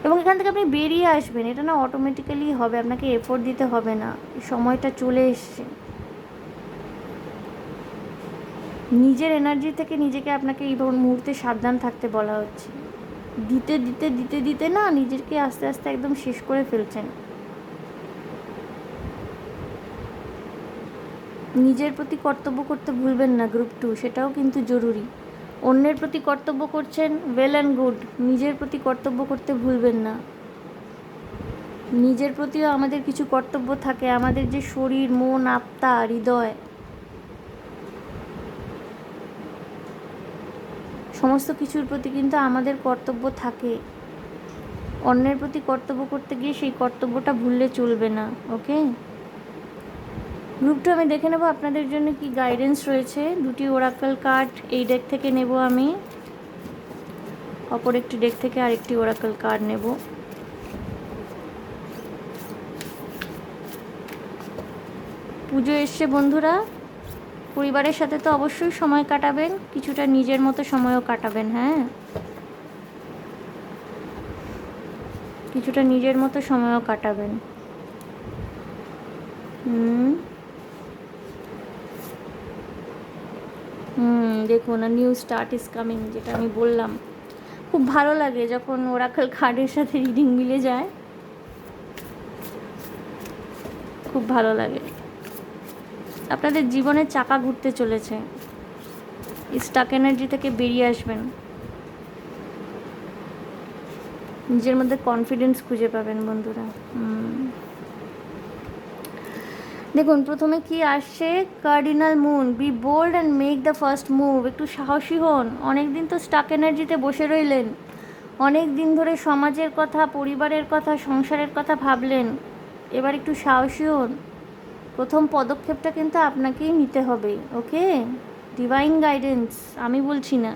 এবং এখান থেকে আপনি বেরিয়ে আসবেন, এটা না অটোমেটিক্যালি হবে, আপনাকে এফোর্ট দিতে হবে না, সময়টা চলে এসছে। নিজের এনার্জি থেকে নিজেকে আপনাকে এই মুহূর্তে সাবধান থাকতে বলা হচ্ছে। দিতে দিতে দিতে দিতে না নিজেকে আস্তে আস্তে একদম শেষ করে ফেলছেন। নিজের প্রতি কর্তব্য করতে ভুলবেন না, গ্রুপ 2, সেটাও কিন্তু জরুরি। অন্যের প্রতি কর্তব্য করছেন, ওয়েল অ্যান্ড গুড, নিজের প্রতি কর্তব্য করতে ভুলবেন না। নিজের প্রতিও আমাদের কিছু কর্তব্য থাকে, আমাদের যে শরীর, মন, আত্মা, হৃদয়, সমস্ত কিছুর প্রতি কিন্তু আমাদের কর্তব্য থাকে। অন্যের প্রতি কর্তব্য করতে গিয়ে সেই কর্তব্যটা ভুললে চলবে না। ওকে, গ্রুপ 2 আমি দেখে নেব আপনাদের জন্য কি গাইডেন্স রয়েছে। 2টি ওরাকল কার্ড এই ডেক থেকে নেব আমি, অপর একটি ডেক থেকে আরেকটি ওরাকল কার্ড নেব। পুজো এসছে বন্ধুরা, পরিবারের সাথে তো অবশ্যই সময় কাটাবেন, কিছুটা নিজের মতো সময়ও কাটাবেন। হ্যাঁ, কিছুটা নিজের মতো সময়ও কাটাবেন। দেখুন, নিউ স্টার্ট ইজ কামিং, যেটা আমি বললাম। খুব ভালো লাগে যখন ওরাকল কার্ডের সাথে রিডিং মিলে যায়, খুব ভালো লাগে। আপনাদের জীবনের চাকা ঘুরতে চলেছে, স্টাক এনার্জি থেকে বেরিয়ে আসবেন, নিজের মধ্যে কনফিডেন্স খুঁজে পাবেন বন্ধুরা। দেখুন প্রথমে কি আসছে, cardinal moon, be bold and make the first move. একটু সাহসী হন। অনেক দিন তো স্টাক এনার্জিতে বসে রইলেন, অনেক দিন ধরে সমাজের কথা, পরিবারের কথা, সংসারের কথা ভাবলেন, এবার একটু সাহসী হন। প্রথম পদক্ষেপটা কিন্তু আপনাকেই নিতে হবে। ওকে, ডিভাইন গাইডেন্স, আমি বলছি না।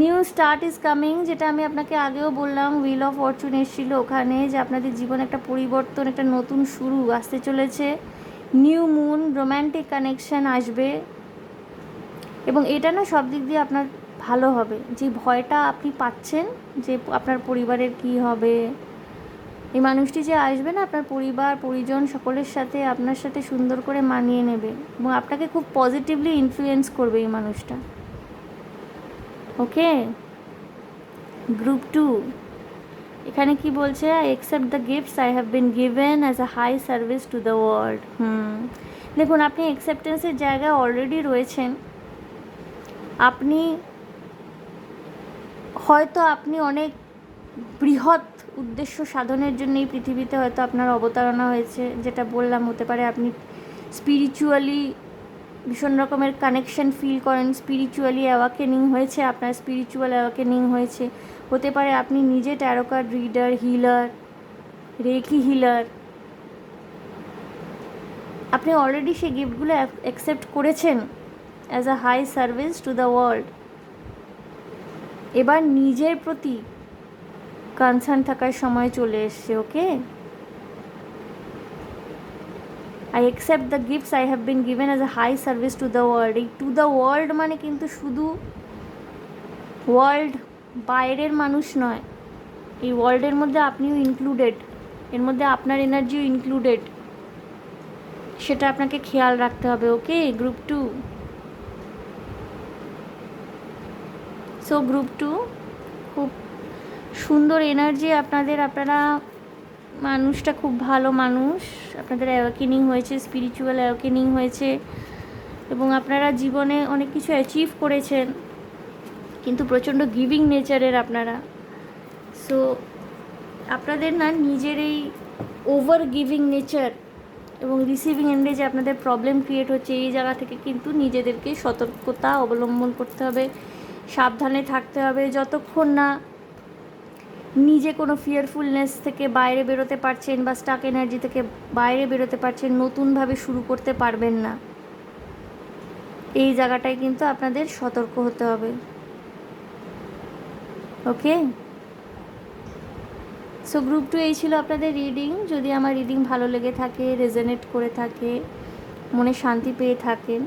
নিউ স্টার্ট ইজ কামিং, যেটা আমি আপনাকে আগেও বললাম, হুইল অফ ফরচুন এসেছিল ওখানে, যে আপনাদের জীবনে একটা পরিবর্তন, একটা নতুন শুরু আসতে চলেছে। নিউ মুন, রোম্যান্টিক কানেকশান আসবে, এবং এটা না সব দিক দিয়ে আপনার ভালো হবে। যে ভয়টা আপনি পাচ্ছেন যে আপনার পরিবারের কি হবে, এই মানুষটি যে আসবে না, আপনার পরিবার পরিজন সকলের সাথে আপনার সাথে সুন্দর করে মানিয়ে নেবে এবং আপনাকে খুব পজিটিভলি ইনফ্লুয়েন্স করবে এই মানুষটা। ওকে, গ্রুপ 2 এখানে কি বলছে, I accept the gifts I have been given as a high service to the world. দেখুন, আপনি অ্যাকসেপ্টেন্সের জায়গায় অলরেডি রয়েছেন। আপনি হয়তো অনেক বৃহৎ উদ্দেশ্য সাধনের জন্য এই পৃথিবীতে হয়তো আপনার অবতারণা হয়েছে, যেটা বললাম, হতে পারে আপনি স্পিরিচুয়ালি ভীষণ রকমের কানেকশন ফিল করেন, স্পিরিচুয়ালি অ্যাওয়াকেনিং হয়েছে, আপনার স্পিরিচুয়াল অ্যাওয়াকেনিং হয়েছে। হতে পারে আপনি নিজে tarot card reader, healer, reiki healer, আপনি অলরেডি সেই গিফটগুলো অ্যাকসেপ্ট করেছেন as a high service to the world. এবার নিজের প্রতি কনসার্ন থাকার সময় চলে এসছে। Okay, I accept the gifts I have been given as a high service to the world. এই টু দ্য ওয়ার্ল্ড মানে কিন্তু শুধু ওয়ার্ল্ড, বাইরের মানুষ নয়, এই ওয়ার্ল্ডের মধ্যে আপনিও ইনক্লুডেড, এর মধ্যে আপনার এনার্জিও ইনক্লুডেড, সেটা আপনাকে খেয়াল রাখতে হবে। ওকে গ্রুপ 2। সো গ্রুপ 2, খুব সুন্দর এনার্জি আপনাদের, আপনারা মানুষটা খুব ভালো মানুষ, আপনাদের অ্যাওয়াকেনিং হয়েছে, স্পিরিচুয়াল অ্যাওয়াকেনিং হয়েছে এবং আপনারা জীবনে অনেক কিছু অ্যাচিভ করেছেন, কিন্তু প্রচণ্ড গিভিং নেচারের আপনারা। সো আপনাদের না নিজের এই ওভার গিভিং নেচার এবং রিসিভিং এন্ডে যে আপনাদের প্রবলেম ক্রিয়েট হচ্ছে, এই জায়গা থেকে কিন্তু নিজেদেরকে সতর্কতা অবলম্বন করতে হবে, সাবধানে থাকতে হবে। যতক্ষণ না নিজে কোনো ফিয়ারফুলনেস থেকে বাইরে বেরোতে পারছেন বা স্টাক এনার্জি থেকে বাইরে বেরোতে পারছেন, নতুনভাবে শুরু করতে পারবেন না। এই জায়গাটায় কিন্তু আপনাদের সতর্ক হতে হবে। ওকে, সো গ্রুপ 2 এই ছিল আপনাদের রিডিং। যদি আমার রিডিং ভালো লেগে থাকে, রেজোনেট করে থাকে, মনে শান্তি পেয়ে থাকেন,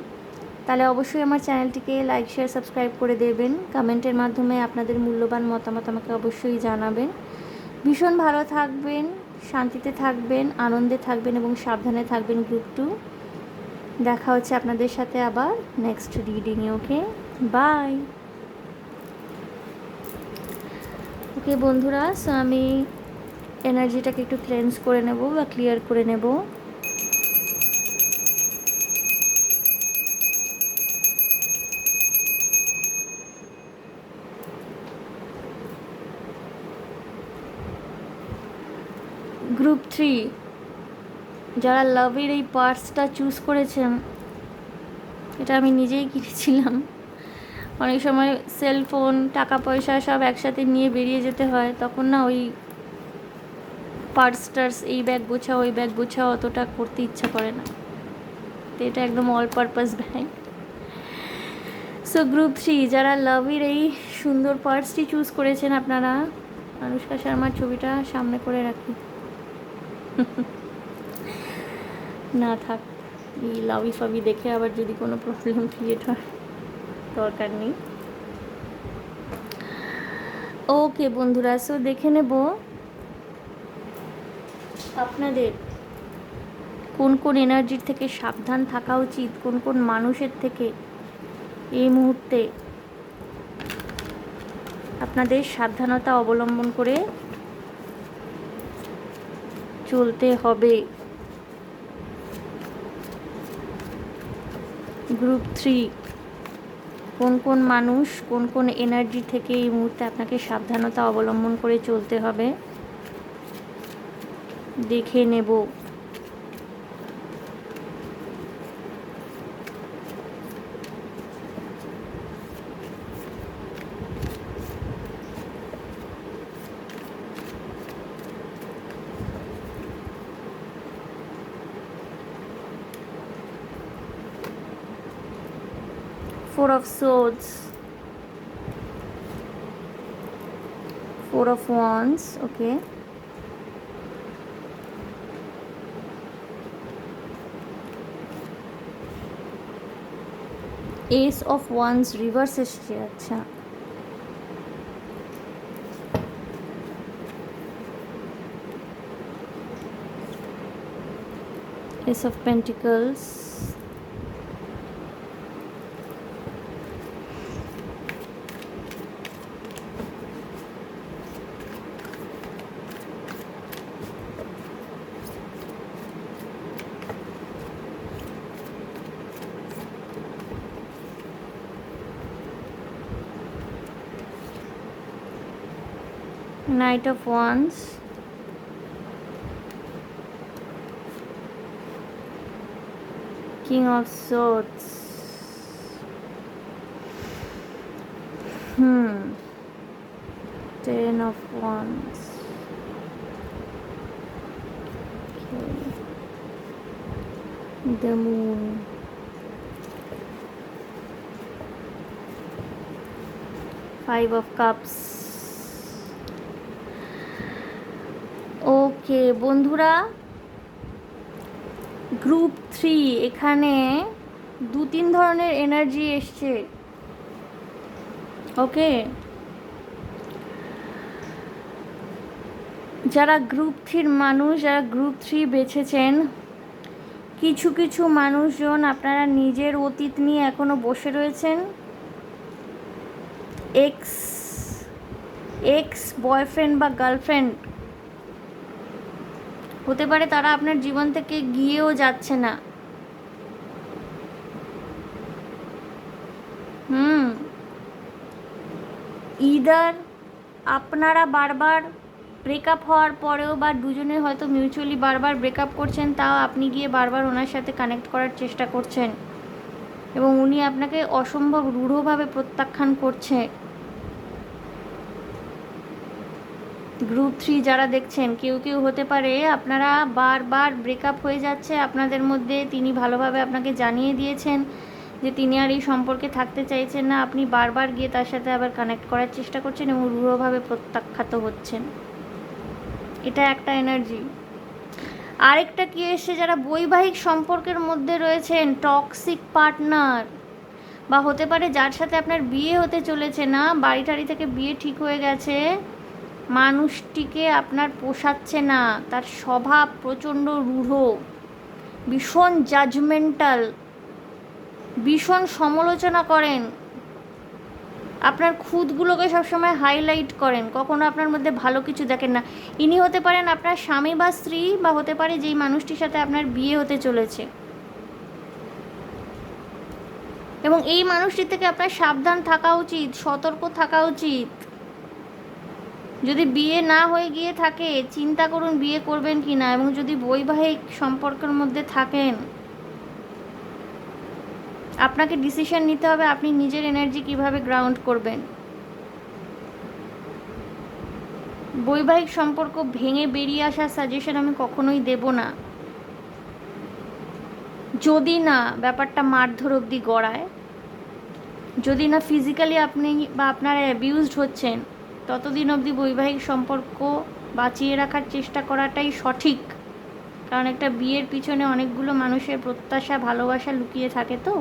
তাহলে অবশ্যই আমার চ্যানেলটিকে লাইক, শেয়ার, সাবস্ক্রাইব করে দেবেন। কমেন্টের মাধ্যমে আপনাদের মূল্যবান মতামত আমাকে অবশ্যই জানাবেন। ভীষণ ভালো থাকবেন, শান্তিতে থাকবেন, আনন্দে থাকবেন এবং সাবধানে থাকবেন গ্রুপ 2। দেখা হচ্ছে আপনাদের সাথে আবার নেক্সট রিডিংয়ে। Okay, by. ওকে বন্ধুরা, সো আমি এনার্জিটাকে একটু ক্লেন্স করে নেব বা ক্লিয়ার করে নেব। গ্রুপ 3, যারা লাভের এই পার্টসটা চুজ করেছেন, এটা আমি নিজেই কিনেছিলাম। অনেক সময় সেলফোন, টাকা পয়সা সব একসাথে নিয়ে বেরিয়ে যেতে হয়, তখন না ওই পার্স, এই ব্যাগ গোছাও, ওই ব্যাগ গোছাও, অতটা করতে ইচ্ছা করে না। তো এটা একদম all purpose bag. So group 3, যারা লাভের এই সুন্দর পার্টসটি চুজ করেছেন আপনারা, অনুষ্কা শর্মার ছবিটা সামনে করে রাখি, না থাক, এই লাভি ফাবি দেখে আবার যদি কোনো প্রবলেম ক্রিয়েট হয়, দরকার নেই। ওকে বন্ধুরা, সো দেখে নেব আপনাদের কোন কোন এনার্জির থেকে সাবধান থাকা উচিত, কোন কোন মানুষের থেকে এই মুহূর্তে আপনাদের সাবধানতা অবলম্বন করে চলতে হবে। গ্রুপ 3, কোন কোন মানুষ, কোন কোন এনার্জি থেকে এই মুহূর্তে আপনাকে সাবধানতা অবলম্বন করে চলতে হবে দেখে নেব। Four of Swords, Four of Wands, okay. Ace of Wands reverse এসছে, আচ্ছা। Ace of Pentacles, Knight of Wands, King of Swords, Ten of Wands, the moon, 5 of cups। ওকে বন্ধুরা, গ্রুপ 3 এখানে 2-3 ধরনের এনার্জি এসছে। ওকে, যারা গ্রুপ 3 মানুষ, যারা গ্রুপ 3 বেছেছেন, কিছু কিছু মানুষজন আপনারা নিজের অতীত নিয়ে এখনো বসে রয়েছেন। এক্স বয়ফ্রেন্ড বা গার্লফ্রেন্ড হতে পারে, তারা আপনার জীবন থেকে গিয়েও যাচ্ছে না। ইদার আপনারা বারবার ব্রেকআপ হওয়ার পরেও, বা দুজনে হয়তো মিউচুয়ালি বারবার ব্রেকআপ করছেন, তাও আপনি গিয়ে বারবার ওনার সাথে কানেক্ট করার চেষ্টা করছেন এবং উনি আপনাকে অসম্ভব রূঢ়ভাবে প্রত্যাখ্যান করছে। গ্রুপ 3 যারা দেখছেন, কেউ কেউ হতে পারে আপনারা বারবার ব্রেকআপ হয়ে যাচ্ছে আপনাদের মধ্যে, তিনি ভালোভাবে আপনাকে জানিয়ে দিয়েছেন যে তিনি আর এই সম্পর্কে থাকতে চাইছেন না, আপনি বারবার গিয়ে তার সাথে আবার কানেক্ট করার চেষ্টা করছেন এবং রূঢ়ভাবে প্রত্যাখ্যাত হচ্ছেন। এটা একটা এনার্জি। আরেকটা কি এসে, যারা বৈবাহিক সম্পর্কের মধ্যে রয়েছেন, টক্সিক পার্টনার, বা হতে পারে যার সাথে আপনার বিয়ে হতে চলেছে না, বাড়ি টাড়ি থেকে বিয়ে ঠিক হয়ে গেছে, মানুষটিকে আপনার পোষাচ্ছে না, তার স্বভাব প্রচণ্ড রূঢ়, ভীষণ জাজমেন্টাল, ভীষণ সমালোচনা করেন, আপনার খুঁতগুলোকে সবসময় হাইলাইট করেন, কখনো আপনার মধ্যে ভালো কিছু দেখেন না। ইনি হতে পারেন আপনার স্বামী বা স্ত্রী, বা হতে পারে যেই মানুষটির সাথে আপনার বিয়ে হতে চলেছে। এবং এই মানুষটির থেকে আপনার সাবধান থাকা উচিত, সতর্ক থাকা উচিত। যদি বিয়ে না হয়ে গিয়ে থাকে, চিন্তা করুন বিয়ে করবেন কি না। এবং যদি বৈবাহিক সম্পর্কের মধ্যে থাকেন, আপনাকে ডিসিশন নিতে হবে আপনি নিজের এনার্জি কিভাবে গ্রাউন্ড করবেন। বৈবাহিক সম্পর্ক ভেঙে বেরিয়ে আসার সাজেশন আমি কখনোই দেব না, যদি না ব্যাপারটা মারধর অবধি গড়ায়, যদি না ফিজিক্যালি আপনি বা আপনারা অ্যাবিউজড হচ্ছেন, ততদিন অবধি বৈবাহিক সম্পর্ক বাঁচিয়ে রাখার চেষ্টা করাটাই সঠিক। কারণ একটা বিয়ের পিছনে অনেকগুলো মানুষের প্রত্যাশা, ভালোবাসা লুকিয়ে থাকে। তো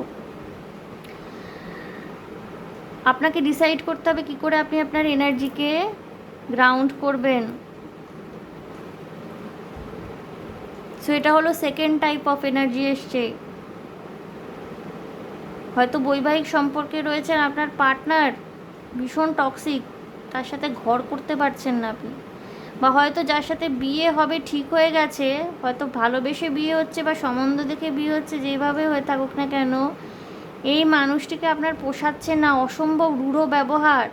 আপনাকে ডিসাইড করতে হবে কী করে আপনি আপনার এনার্জিকে গ্রাউন্ড করবেন। সো এটা হলো সেকেন্ড টাইপ অফ এনার্জি এসছে। হয়তো বৈবাহিক সম্পর্কে রয়েছেন, আপনার পার্টনার ভীষণ টক্সিক, তার সাথে ঘর করতে পারছেন না আপনি, বা হয়তো যার সাথে বিয়ে হবে ঠিক হয়ে গেছে, হয়তো ভালোবেসে বিয়ে হচ্ছে বা সম্বন্ধ দেখে বিয়ে হচ্ছে, যেভাবে হয়ে থাকুক না কেন, এই মানুষটিকে আপনার পোষাচ্ছে না, অসম্ভব রূঢ় ব্যবহার,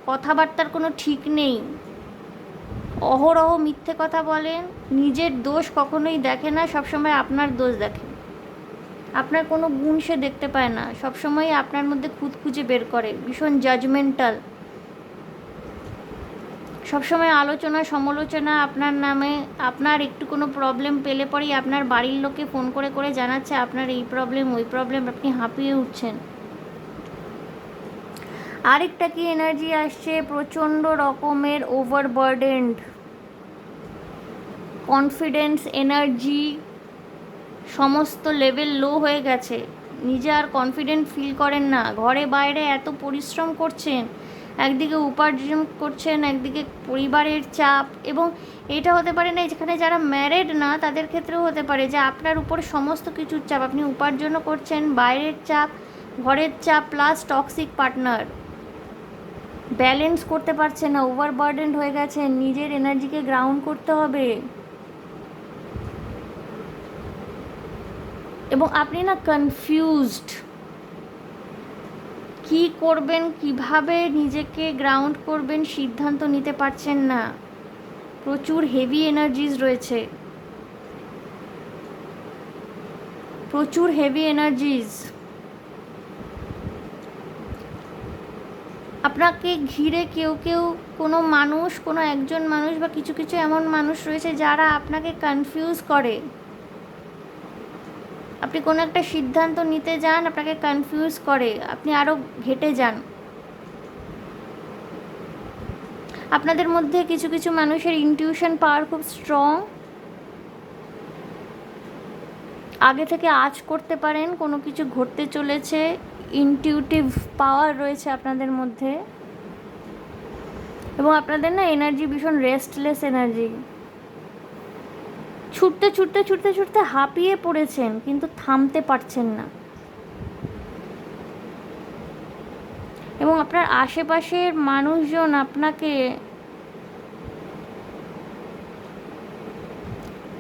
কথাবার্তার কোনো ঠিক নেই, অহরহ মিথ্যে কথা বলেন, নিজের দোষ কখনোই দেখে না, সবসময় আপনার দোষ দেখে, আপনার কোনো গুণ সে দেখতে পায় না, সবসময় আপনার মধ্যে খুঁত খুঁজে বের করে, ভীষণ জাজমেন্টাল, সবসময় আলোচনা সমালোচনা আপনার নামে। আপনার একটু কোনো প্রবলেম পেলে পরেই আপনার বাড়ির লোককে ফোন করে করে জানাচ্ছে আপনার এই প্রবলেম ওই প্রবলেম, আপনি হাঁপিয়ে উঠছেন। আরেকটা কি এনার্জি আসছে, প্রচণ্ড রকমের ওভারবার্ডেন্ড, কনফিডেন্স এনার্জি সমস্ত লেভেল লো হয়ে গেছে, নিজে আর কনফিডেন্ট ফিল করেন না, ঘরে বাইরে এত পরিশ্রম করছেন, একদিকে উপার্জন করছেন, একদিকে পরিবারের চাপ। এবং এটা হতে পারে না, যেখানে যারা ম্যারেড না তাদের ক্ষেত্রেও হতে পারে যে আপনার উপর সমস্ত কিছুর চাপ, আপনি উপার্জনও করছেন, বাইরের চাপ, ঘরের চাপ, প্লাস টক্সিক পার্টনার, ব্যালেন্স করতে পারছেন না, ওভারবার্ডেন্ড হয়ে গেছেন, নিজের এনার্জিকে গ্রাউন্ড করতে হবে। এবং আপনি না কনফিউজড, কি করবেন, কিভাবে নিজেকে গ্রাউন্ড করবেন সিদ্ধান্ত নিতে পারছেন না, প্রচুর হেভি এনার্জিজ রয়েছে, প্রচুর হেভি এনার্জিজ। আপনাকে ঘিরে কেউ কেউ, কোনো মানুষ, কোনো একজন মানুষ বা কিছু কিছু এমন মানুষ রয়েছে যারা আপনাকে কনফিউজ করে, আপনি কোনো একটা সিদ্ধান্ত নিতে যান, আপনাকে কনফিউজ করে, আপনি আরও ঘেঁটে যান। আপনাদের মধ্যে কিছু কিছু মানুষের ইনটিউশন পাওয়ার খুব স্ট্রং, আগে থেকে আঁচ করতে পারেন কোনো কিছু ঘটতে চলেছে, ইনটিউটিভ পাওয়ার রয়েছে আপনাদের মধ্যে। এবং আপনাদের না এনার্জি ভীষণ রেস্টলেস এনার্জি, ছুটতে ছুটতে ছুটতে ছুটতে হাঁপিয়ে পড়েছেন কিন্তু থামতে পারছেন না। এবং আপনার আশেপাশের মানুষজন আপনাকে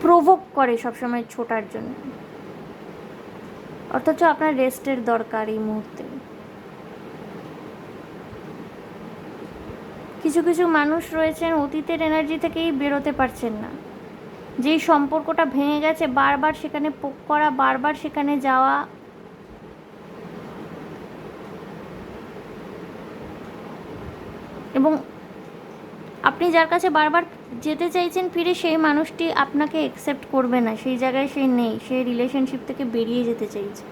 প্রভোক করে সবসময় ছোটার জন্য, অথচ আপনার রেস্টের দরকার এই মুহূর্তে। কিছু কিছু মানুষ রয়েছেন অতীতের এনার্জি থেকেই বেরোতে পারছেন না, যেই সম্পর্কটা ভেঙে গেছে বারবার সেখানে পোক করা, বারবার সেখানে যাওয়া। এবং আপনি যার কাছে বারবার যেতে চাইছেন ফিরে, সেই মানুষটি আপনাকে অ্যাকসেপ্ট করবে না, সেই জায়গায় সে নেই, সেই রিলেশনশিপ থেকে বেরিয়ে যেতে চাইছে,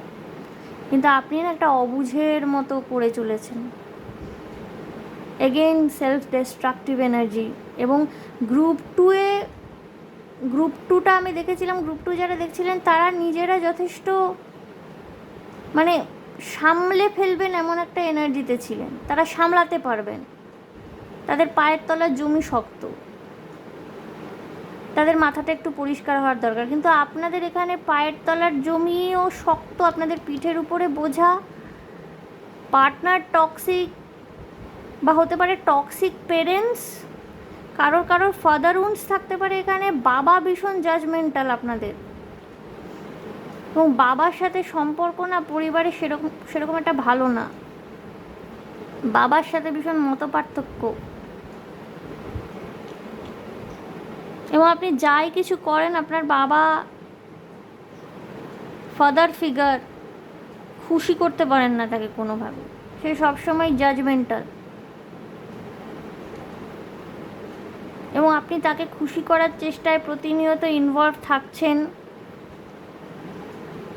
কিন্তু আপনি না একটা অবুঝের মতো করে চলেছেন। Again self destructive energy. এবং গ্রুপ টুটা আমি দেখেছিলাম, গ্রুপ টু যারা দেখছিলেন তারা নিজেরা যথেষ্ট মানে সামলে ফেলবেন এমন একটা এনার্জিতে ছিলেন, তারা সামলাতে পারবেন, তাদের পায়ের তলার জমি শক্ত, তাদের মাথাটা একটু পরিষ্কার হওয়ার দরকার। কিন্তু আপনাদের এখানে পায়ের তলার জমিও শক্ত, আপনাদের পিঠের উপরে বোঝা, পার্টনার টক্সিক, বা হতে পারে টক্সিক পেরেন্টস, কারোর ফাদার উন্স থাকতে পারে এখানে, বাবা ভীষণ জাজমেন্টাল আপনাদের, এবং বাবার সাথে সম্পর্ক না পরিবারে সেরকম একটা ভালো না, বাবার সাথে ভীষণ মতপার্থক্য। এবং আপনি যাই কিছু করেন আপনার বাবা ফাদার ফিগার খুশি করতে পারেন না তাকে কোনোভাবে, সে সবসময় জাজমেন্টাল। এবং আপনি তাকে খুশি করার চেষ্টায় প্রতিনিয়ত ইনভলভ থাকছেন।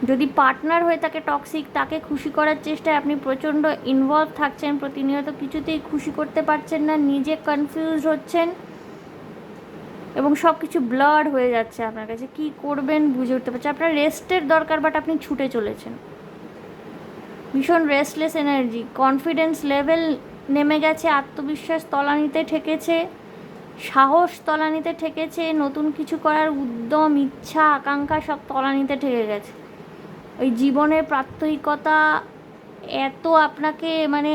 যদি পার্টনার হয়ে থাকে টক্সিক, তাকে খুশি করার চেষ্টায় আপনি প্রচণ্ড ইনভলভ থাকছেন, প্রতিনিয়ত কিছুতেই খুশি করতে পারছেন না, নিজে কনফিউজ হচ্ছেন এবং সব কিছু ব্লার হয়ে যাচ্ছে আপনার কাছে, কী করবেন বুঝে উঠতে পারছেন। আপনার রেস্টের দরকার, বাট আপনি ছুটে চলেছেন। ভীষণ রেস্টলেস এনার্জি, কনফিডেন্স লেভেল নেমে গেছে, আত্মবিশ্বাস তলানিতে ঠেকেছে, সাহস তলানিতে ঠেকেছে, নতুন কিছু করার উদ্যম, ইচ্ছা, আকাঙ্ক্ষা সব তলানিতে ঠেকে গেছে। ওই জীবনের প্রাত্যহিকতা এত আপনাকে মানে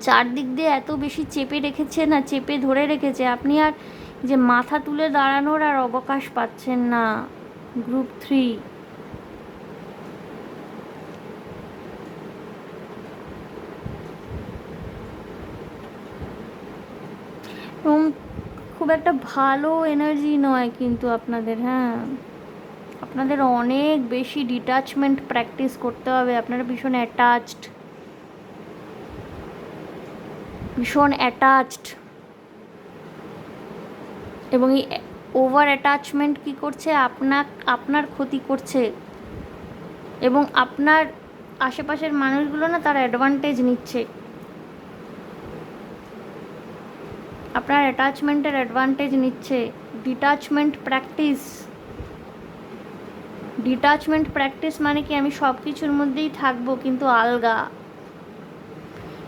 চারদিক দিয়ে এত বেশি চেপে রেখেছে না, চেপে ধরে রেখেছে, আপনি আর যে মাথা তুলে দাঁড়ানোর আর অবকাশ পাচ্ছেন না। গ্রুপ 3, এবং খুব একটা ভালো এনার্জি নয় কিন্তু আপনাদের, হ্যাঁ আপনাদের অনেক বেশি ডিটাচমেন্ট প্র্যাকটিস করতে হবে। আপনারা ভীষণ অ্যাটাচড, এবং এই ওভার অ্যাটাচমেন্ট কী করছে, আপনার ক্ষতি করছে। এবং আপনার আশেপাশের মানুষগুলো না তার অ্যাডভান্টেজ নিচ্ছে, আপনার অ্যাটাচমেন্টের অ্যাডভান্টেজ নিচ্ছে। ডিটাচমেন্ট প্র্যাকটিস মানে কি, আমি সব কিছুর মধ্যেই থাকবো কিন্তু আলগা,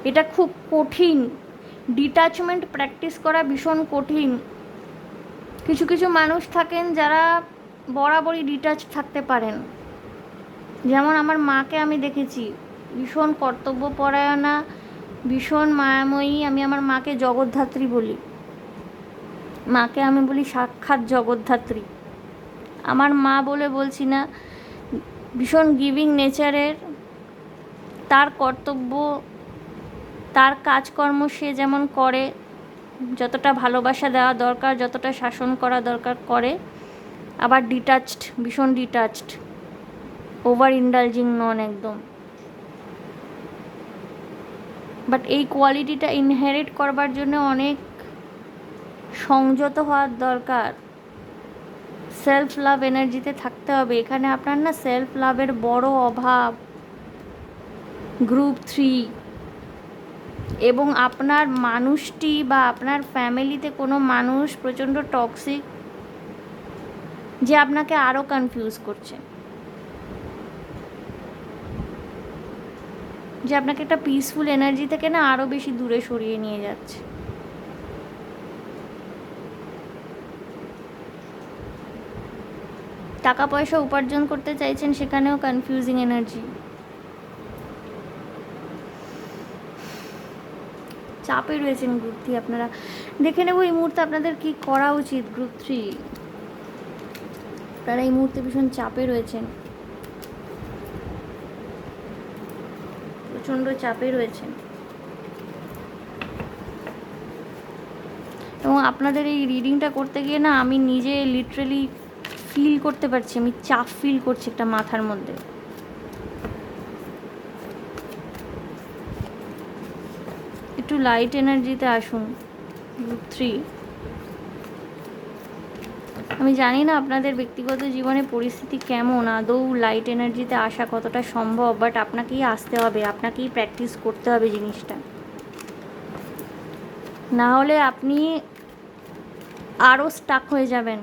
এটা খুব কঠিন। ডিটাচমেন্ট প্র্যাকটিস করা ভীষণ কঠিন। কিছু কিছু মানুষ থাকেন যারা বরাবরই ডিটাচ থাকতে পারেন, যেমন আমার মাকে আমি দেখেছি, ভীষণ কর্তব্যপরায়ণা, ভীষণ মায়াময়ী। আমি আমার মাকে জগদ্ধাত্রী বলি, মাকে আমি বলি সাক্ষাৎ জগদ্ধাত্রী। আমার মা বলে বলছি না, ভীষণ গিভিং নেচারের, তার কর্তব্য, তার কাজকর্ম সে যেমন করে, যতটা ভালোবাসা দেওয়া দরকার, যতটা শাসন করা দরকার করে, আবার ডিটাচড, ভীষণ ডিটাচড, ওভার ইন্ডালজিং নন একদম। বাট এই কোয়ালিটিটা ইনহেরিট করবার জন্য অনেক সংযত হওয়ার দরকার, সেলফ লাভ এনার্জিতে থাকতে হবে। এখানে আপনার না সেলফ লাভের বড় অভাব। গ্রুপ 3, এবং আপনার মানুষটি বা আপনার ফ্যামিলিতে কোনো মানুষ প্রচণ্ড টক্সিক, যে আপনাকে আরও কনফিউজ করছে, যে আপনাকে একটা পিসফুল এনার্জি থেকে না আরও বেশি দূরে সরিয়ে নিয়ে যাচ্ছে। টাকা পয়সা উপার্জন করতে চাইছেন, সেখানেও কনফিউজিং এনার্জি। চাপে রয়েছেন গ্রুপ 3 আপনারা। দেখে নেব এই মুহূর্তে আপনাদের কি করা উচিত। গ্রুপ 3 আপনারা এই মুহূর্তে ভীষণ চাপে রয়েছেন, প্রচণ্ড চাপে রয়েছেন, এবং আপনাদের এই রিডিংটা করতে গিয়ে না আমি নিজে লিটারেলি ফিল করতে পারছি, আমি চাপ ফিল করছি একটা মাথার মধ্যে। একটু লাইট এনার্জিতে আসুন গ্রুপ 3। আমি জানি না আপনাদের ব্যক্তিগত জীবনে পরিস্থিতি কেমন, আদৌ লাইট এনার্জিতে আসা কতটা সম্ভব, বাট আপনাকেই আসতে হবে, আপনাকেই প্র্যাকটিস করতে হবে জিনিসটা, না হলে আপনি আরও স্টাক হয়ে যাবেন।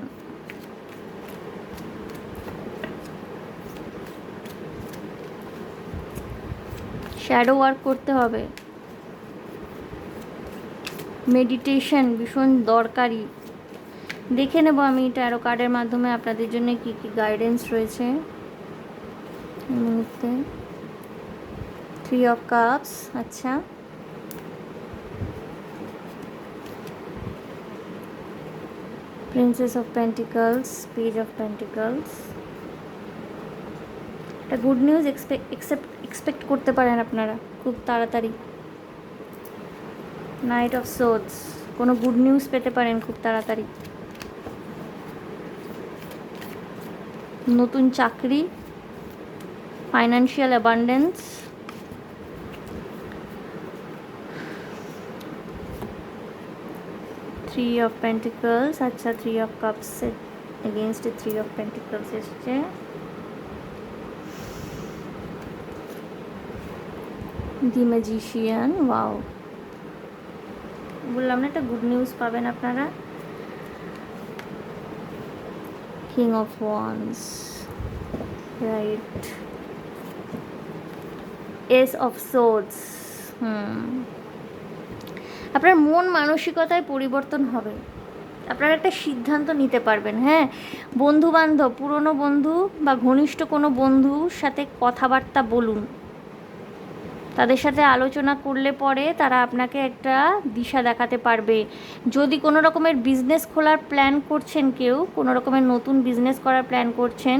শ্যাডো ওয়ার্ক করতে হবে, মেডিটেশন ভীষণ দরকারি। দেখে নেব আমি ট্যারো কার্ডের মাধ্যমে আপনাদের জন্য কি কি গাইডেন্স রয়েছে এই মুহূর্তে। 3 অফ কাপস, আচ্ছা, princess of pentacles, page of pentacles. একটা গুড নিউজ এক্সপেক্ট করতে পারেন আপনারা খুব তাড়াতাড়ি। নাইট অফ সোর্ডস, কোনো গুড নিউজ পেতে পারেন খুব তাড়াতাড়ি। নতুন চাকরি, financial abundance, three of pentacles, আচ্ছা 3 of cups against 3 of pentacles এসছে। দি ম্যাজিশিয়ান, ওয়াও, বললাম না একটা গুড নিউজ পাবেন আপনারা। King of once, right, S of swords. আপনার মন মানসিকতায় পরিবর্তন হবে, আপনারা একটা সিদ্ধান্ত নিতে পারবেন। হ্যাঁ, বন্ধু বান্ধব, পুরনো বন্ধু বা ঘনিষ্ঠ কোনো বন্ধুর সাথে কথাবার্তা বলুন, তাদের সাথে আলোচনা করলে পরে তারা আপনাকে একটা দিশা দেখাতে পারবে। যদি কোনো রকমের বিজনেস খোলার প্ল্যান করছেন, কেউ কোনো রকমের নতুন বিজনেস করার প্ল্যান করছেন,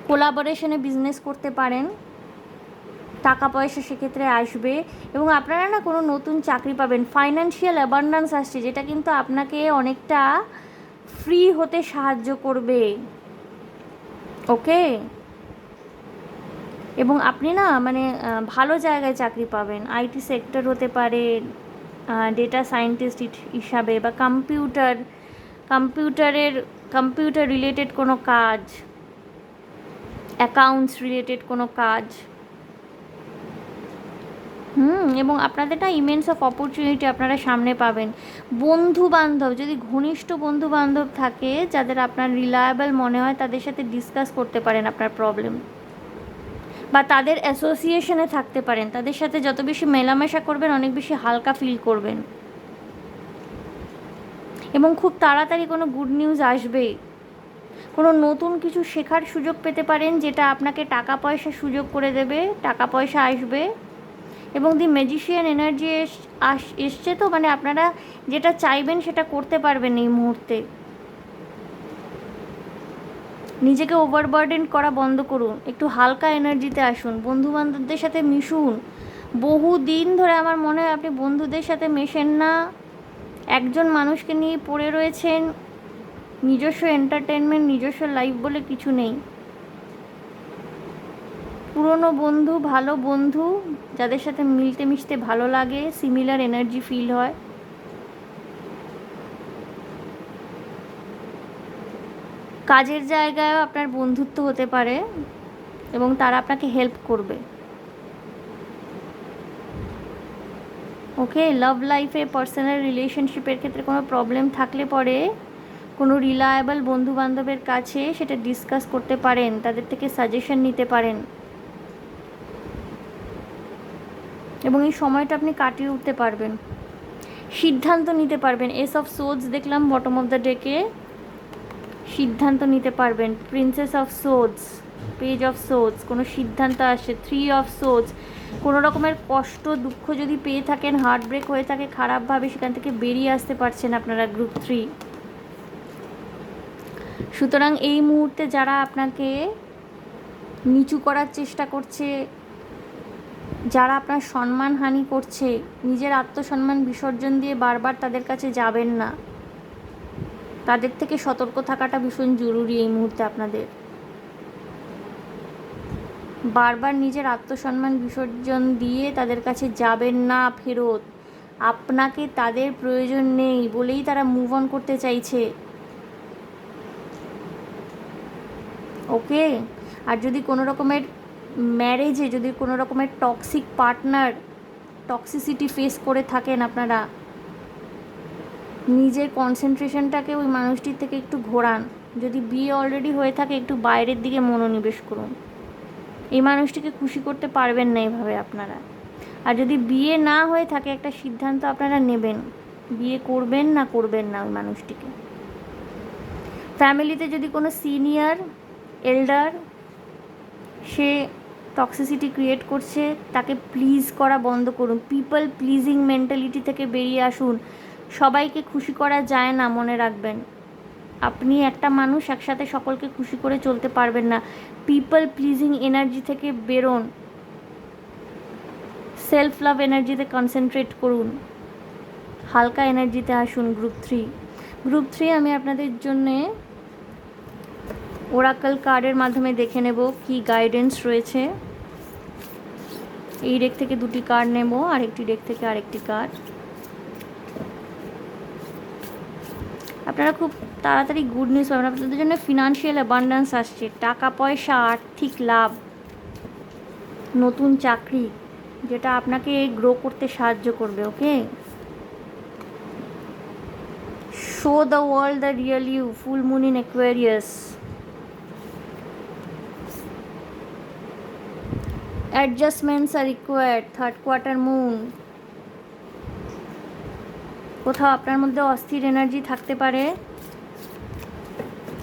কোলাবোরেশনে বিজনেস করতে পারেন, টাকা পয়সা সেক্ষেত্রে আসবে, এবং আপনারা না কোনো নতুন চাকরি পাবেন। ফাইন্যান্সিয়াল অ্যাবান্ডেন্স আসছে, যেটা কিন্তু আপনাকে অনেকটা ফ্রি হতে সাহায্য করবে। ওকে, এবং আপনি না মানে ভালো জায়গায় চাকরি পাবেন, আইটি সেক্টর হতে পারে, ডেটা সায়েন্টিস্ট হিসাবে, বা কম্পিউটার রিলেটেড কোনো কাজ, অ্যাকাউন্টস রিলেটেড কোনো কাজ। এবং আপনাদের না ইমেন্স অফ অপরচুনিটি আপনারা সামনে পাবেন। বন্ধু বান্ধব, যদি ঘনিষ্ঠ বন্ধু বান্ধব থাকে যাদের আপনার রিলায়েবল মনে হয়, তাদের সাথে ডিসকাস করতে পারেন আপনার প্রবলেম, বা তাদের অ্যাসোসিয়েশনে থাকতে পারেন। তাদের সাথে যত বেশি মেলামেশা করবেন, অনেক বেশি হালকা ফিল করবেন, এবং খুব তাড়াতাড়ি কোনো গুড নিউজ আসবে। কোনো নতুন কিছু শেখার সুযোগ পেতে পারেন, যেটা আপনাকে টাকা পয়সা সুযোগ করে দেবে, টাকা পয়সা আসবে। এবং দি ম্যাজিশিয়ান এনার্জি এসছে, তো মানে আপনারা যেটা চাইবেন সেটা করতে পারবেন এই মুহূর্তে। নিজেকে ওভারবার্ডেন করা বন্ধ করুন, একটু হালকা এনার্জিতে আসুন, বন্ধুবান্ধবদের সাথে মিশুন। বহু দিন ধরে আমার মনে হয় আপনি বন্ধুদের সাথে মেশেন না, একজন মানুষকে নিয়ে পড়ে রয়েছেন, নিজস্ব এন্টারটেনমেন্ট, নিজস্ব লাইফ বলে কিছু নেই। পুরনো বন্ধু, ভালো বন্ধু, যাদের সাথে মিলতে মিশতে ভালো লাগে, সিমিলার এনার্জি ফিল হয়, কাজের জায়গায়ও আপনার বন্ধুত্ব হতে পারে এবং তারা আপনাকে হেল্প করবে। ওকে, লাভ লাইফে পার্সোনাল রিলেশনশিপের ক্ষেত্রে কোনো প্রবলেম থাকলে পরে কোনো রিলায়েবল বন্ধুবান্ধবের কাছে সেটা ডিসকাস করতে পারেন, তাদের থেকে সাজেশন নিতে পারেন এবং এই সময়টা আপনি কাটিয়ে উঠতে পারবেন, সিদ্ধান্ত নিতে পারবেন। এস অফ সোর্ডস দেখলাম বটম অফ দ্য ডেকে, সিদ্ধান্ত নিতে পারবেন। Princess of swords, page of swords, কোনো সিদ্ধান্ত আসে। 3 অফ সোর্ডস, কোনো রকমের কষ্ট দুঃখ যদি পেয়ে থাকেন, হার্ট ব্রেক হয়ে থাকে খারাপভাবে, সেখান থেকে বেরিয়ে আসতে পারছেন আপনারা গ্রুপ 3। সুতরাং এই মুহূর্তে যারা আপনাকে নিচু করার চেষ্টা করছে, যারা আপনার সম্মানহানি করছে, নিজের আত্মসম্মান বিসর্জন দিয়ে বারবার তাদের কাছে যাবেন না, তাদের থেকে সতর্ক থাকাটা ভীষণ জরুরি এই মুহূর্তে আপনাদের। বারবার নিজের আত্মসম্মান বিসর্জন দিয়ে তাদের কাছে যাবেন না ফেরত। আপনাকে তাদের প্রয়োজন নেই বলেই তারা মুভ অন করতে চাইছে। ওকে, আর যদি কোনো রকমের ম্যারেজে যদি কোনো রকমের টক্সিক পার্টনার, টক্সিসিটি ফেস করে থাকেন আপনারা, নিজের কনসেন্ট্রেশনটাকে ওই মানুষটির থেকে একটু ঘোরান। যদি বিয়ে অলরেডি হয়ে থাকে, একটু বাইরের দিকে মনোনিবেশ করুন। এই মানুষটিকে খুশি করতে পারবেন না এভাবে আপনারা। আর যদি বিয়ে না হয়ে থাকে, একটা সিদ্ধান্ত আপনারা নেবেন, বিয়ে করবেন না করবেন না ওই মানুষটিকে। ফ্যামিলিতে যদি কোনো সিনিয়র এল্ডার সে টক্সিসিটি ক্রিয়েট করছে, তাকে প্লিজ করা বন্ধ করুন। পিপল প্লিজিং মেন্টালিটি থেকে বেরিয়ে আসুন। সবাইকে খুশি করা যায় না, মনে রাখবেন। আপনি একটা মানুষ, একসাথে সকলকে খুশি করে চলতে পারবেন না। পিপল প্লিজিং এনার্জি থেকে বেরোন, সেলফ লাভ এনার্জিতে কনসেন্ট্রেট করুন, হালকা এনার্জিতে আসুন গ্রুপ 3। গ্রুপ 3 আমি আপনাদের জন্যে ওরাকল কার্ডের মাধ্যমে দেখে নেব কি গাইডেন্স রয়েছে। এই ডেক থেকে 2টি কার্ড নেব, আরেকটি ডেক থেকে আরেকটি কার্ড। আপনারা খুব তাড়াতাড়ি গুড নিউজ পাবেন। আপনাদের জন্য ফিনান্সিয়াল অ্যাবান্ডেন্স আসছে, টাকা পয়সা, আর্থিক লাভ, নতুন চাকরি, যেটা আপনাকে গ্রো করতে সাহায্য করবে। Okay, show the world the real you, full moon in Aquarius. Adjustments are required, 3rd quarter moon. কোথাও আপনার মধ্যে অস্থির এনার্জি থাকতে পারে,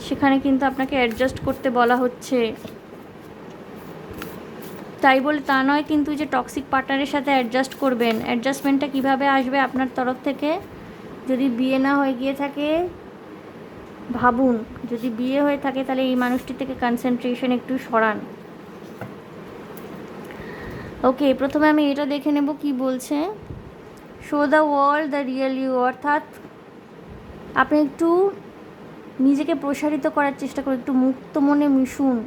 সেখানে কিন্তু আপনাকে অ্যাডজাস্ট করতে বলা হচ্ছে। তাই বলে তা নয় কিন্তু যে টক্সিক পার্টনারের সাথে অ্যাডজাস্ট করবেন। অ্যাডজাস্টমেন্টটা কিভাবে আসবে আপনার তরফ থেকে? যদি বিয়ে না হয়ে গিয়ে থাকে ভাবুন, যদি বিয়ে হয়ে থাকে তাহলে এই মানুষটি থেকে কনসেন্ট্রেশন একটু সরান। ওকে, প্রথমে আমি এটা দেখে নেব কি বলছে। Show the world the real you, অর্থাৎ আপনি একটু নিজেকে প্রসারিত করার চেষ্টা করুন, একটু মুক্ত মনে মিশুন।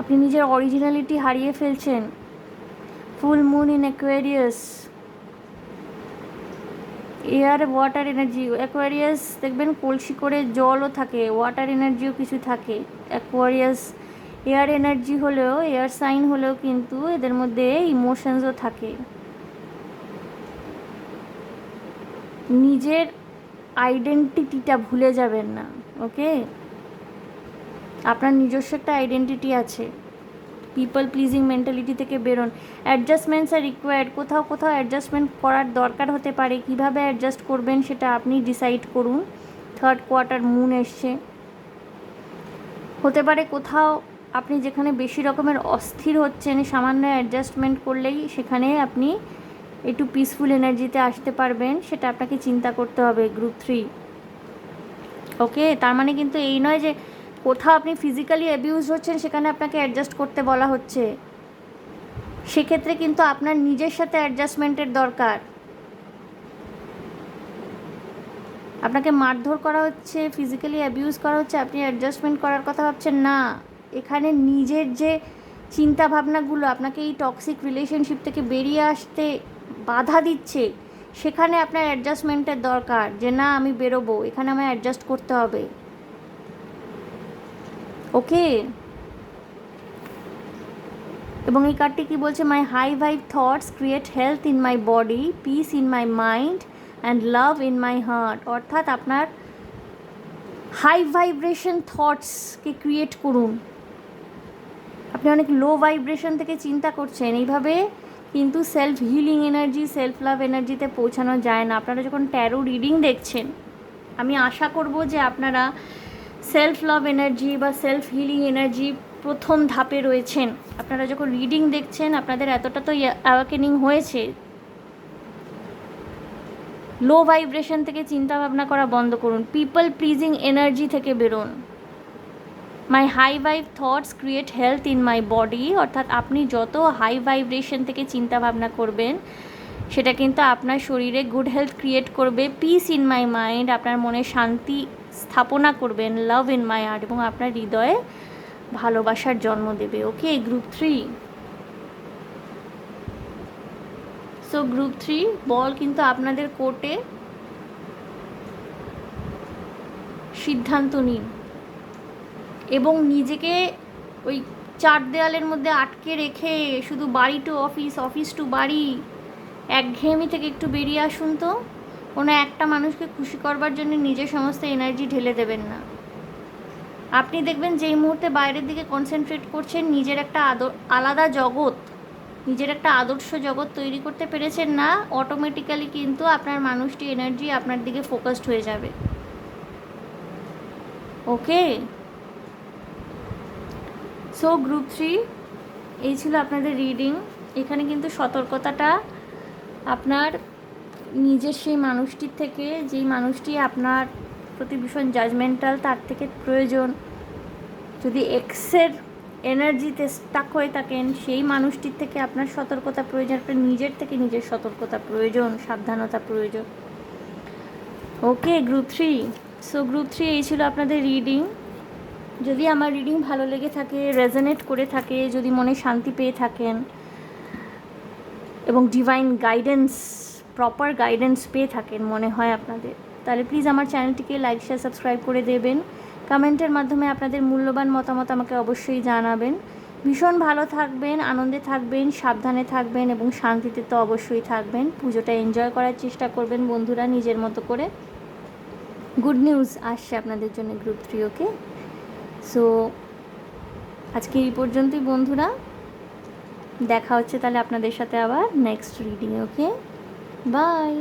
আপনি নিজের অরিজিনালিটি হারিয়ে ফেলছেন। ফুল moon in Aquarius, air water energy. Aquarius দেখবেন কলসি করে জলও থাকে, ওয়াটার এনার্জিও কিছু থাকে। অ্যাকোয়ারিয়াস এয়ার এনার্জি হলেও, এয়ার সাইন হলেও কিন্তু এদের মধ্যে ইমোশনসও থাকে। নিজের আইডেন্টিটিটা ভুলে যাবেন না। ওকে, আপনার নিজস্ব একটা আইডেন্টিটি আছে। পিপল প্লিজিং মেন্টালিটি থেকে বেরোন। অ্যাডজাস্টমেন্টস আর রিকোয়ার্ড, কোথাও কোথাও অ্যাডজাস্টমেন্ট করার দরকার হতে পারে। কিভাবে অ্যাডজাস্ট করবেন সেটা আপনি ডিসাইড করুন। 3rd কোয়ার্টার মুন এসছে, হতে পারে কোথাও আপনি যেখানে বেশি রকমের অস্থির হচ্ছেন, সামান্য অ্যাডজাস্টমেন্ট করলেই সেখানে আপনি একটু পিসফুল এনার্জিতে আসতে পারবেন। সেটা আপনাকে চিন্তা করতে হবে গ্রুপ 3। ওকে, তার মানে কিন্তু এই নয় যে কোথাও আপনি ফিজিক্যালি অ্যাবিউজ হচ্ছেন সেখানে আপনাকে অ্যাডজাস্ট করতে বলা হচ্ছে। সেক্ষেত্রে কিন্তু আপনার নিজের সাথে অ্যাডজাস্টমেন্টের দরকার। আপনাকে মারধর করা হচ্ছে, ফিজিক্যালি অ্যাবিউজ করা হচ্ছে, আপনি অ্যাডজাস্টমেন্ট করার কথা ভাবছেন না। এখানে নিজের যে চিন্তা ভাবনাগুলো আপনাকে এই টক্সিক রিলেশনশিপ থেকে বেরিয়ে আসতে বাধা দিচ্ছে, সেখানে আপনার অ্যাডজাস্টমেন্টের দরকার। যে না, আমি বেরোবো, এখানে আমায় অ্যাডজাস্ট করতে হবে। ওকে, এবং এই কার্ডটি কী বলছে, my high vibe thoughts create health in my body, peace in my mind and love in my heart. অর্থাৎ আপনার হাই ভাইব্রেশন থটসকে ক্রিয়েট করুন। আপনি অনেক লো ভাইব্রেশন থেকে চিন্তা করছেন, এইভাবে কিন্তু self healing energy, self love এনার্জিতে পৌঁছানো যায় না। আপনারা যখন ট্যারো রিডিং দেখছেন, আমি আশা করব যে আপনারা সেলফ লাভ এনার্জি বা সেলফ হিলিং এনার্জি প্রথম ধাপে রয়েছেন। আপনারা যখন রিডিং দেখছেন আপনাদের এতটা তো অ্যাওয়াকেনিং হয়েছে। লো ভাইব্রেশন থেকে চিন্তা ভাবনা করা বন্ধ করুন, পিপল প্লিজিং এনার্জি থেকে বেরোন। My high vibe thoughts create health in my body, অর্থাৎ আপনি যত হাই ভাইব্রেশন থেকে চিন্তা ভাবনা করবেন সেটা কিন্তু আপনার শরীরে গুড হেলথ ক্রিয়েট করবে। পিস ইন মাই মাইন্ড, আপনার মনে শান্তি স্থাপনা করবেন। লাভ ইন মাই হার্ট, এবং আপনার হৃদয়ে ভালোবাসার জন্ম দেবে। ওকে, গ্রুপ 3। সো গ্রুপ 3 বল কিন্তু আপনাদের কোর্টে। সিদ্ধান্ত নিন এবং নিজেকে ওই চার দেওয়ালের মধ্যে আটকে রেখে শুধু বাড়ি টু অফিস, অফিস টু বাড়ি, একঘেয়েমি থেকে একটু বেরিয়ে আসুন তো। কোনো একটা মানুষকে খুশি করবার জন্য নিজের সমস্ত এনার্জি ঢেলে দেবেন না। আপনি দেখবেন যেই মুহূর্তে বাইরের দিকে কনসেন্ট্রেট করছেন, নিজের একটা আলাদা জগৎ, নিজের একটা আদর্শ জগৎ তৈরি করতে পেরেছেন না, অটোমেটিক্যালি কিন্তু আপনার মানুষটি এনার্জি আপনার দিকে ফোকাসড হয়ে যাবে। ওকে, সো গ্রুপ 3 এই ছিল আপনাদের রিডিং। এখানে কিন্তু সতর্কতাটা আপনার নিজের সেই মানুষটির থেকে, যেই মানুষটি আপনার প্রতি ভীষণ জাজমেন্টাল, তার থেকে প্রয়োজন। যদি এক্সের এনার্জিতে স্টাক হয়ে থাকেন, সেই মানুষটির থেকে আপনার সতর্কতা প্রয়োজন, আপনার নিজের থেকে নিজের সতর্কতা প্রয়োজন, সাবধানতা প্রয়োজন। ওকে গ্রুপ 3, সো গ্রুপ 3 এই ছিল আপনাদের রিডিং। যদি আমার রিডিং ভালো লেগে থাকে, রেজোনেট করে থাকে, যদি মনে শান্তি পেয়ে থাকেন এবং ডিভাইন গাইডেন্স, প্রপার গাইডেন্স পেয়ে থাকেন মনে হয় আপনাদের, তাহলে প্লিজ আমার চ্যানেলটিকে লাইক শেয়ার সাবস্ক্রাইব করে দেবেন। কমেন্টের মাধ্যমে আপনাদের মূল্যবান মতামত আমাকে অবশ্যই জানাবেন। ভীষণ ভালো থাকবেন, আনন্দে থাকবেন, সাবধানে থাকবেন এবং শান্তিতে তো অবশ্যই থাকবেন। পুজোটা এনজয় করার চেষ্টা করবেন বন্ধুরা নিজের মতো করে। গুড নিউজ আসছে আপনাদের জন্য গ্রুপ 3। ওকে, সো আজকে এই পর্যন্তই বন্ধুরা, দেখা হচ্ছে তাহলে আপনাদের সাথে আবার নেক্সট রিডিং। Okay, by.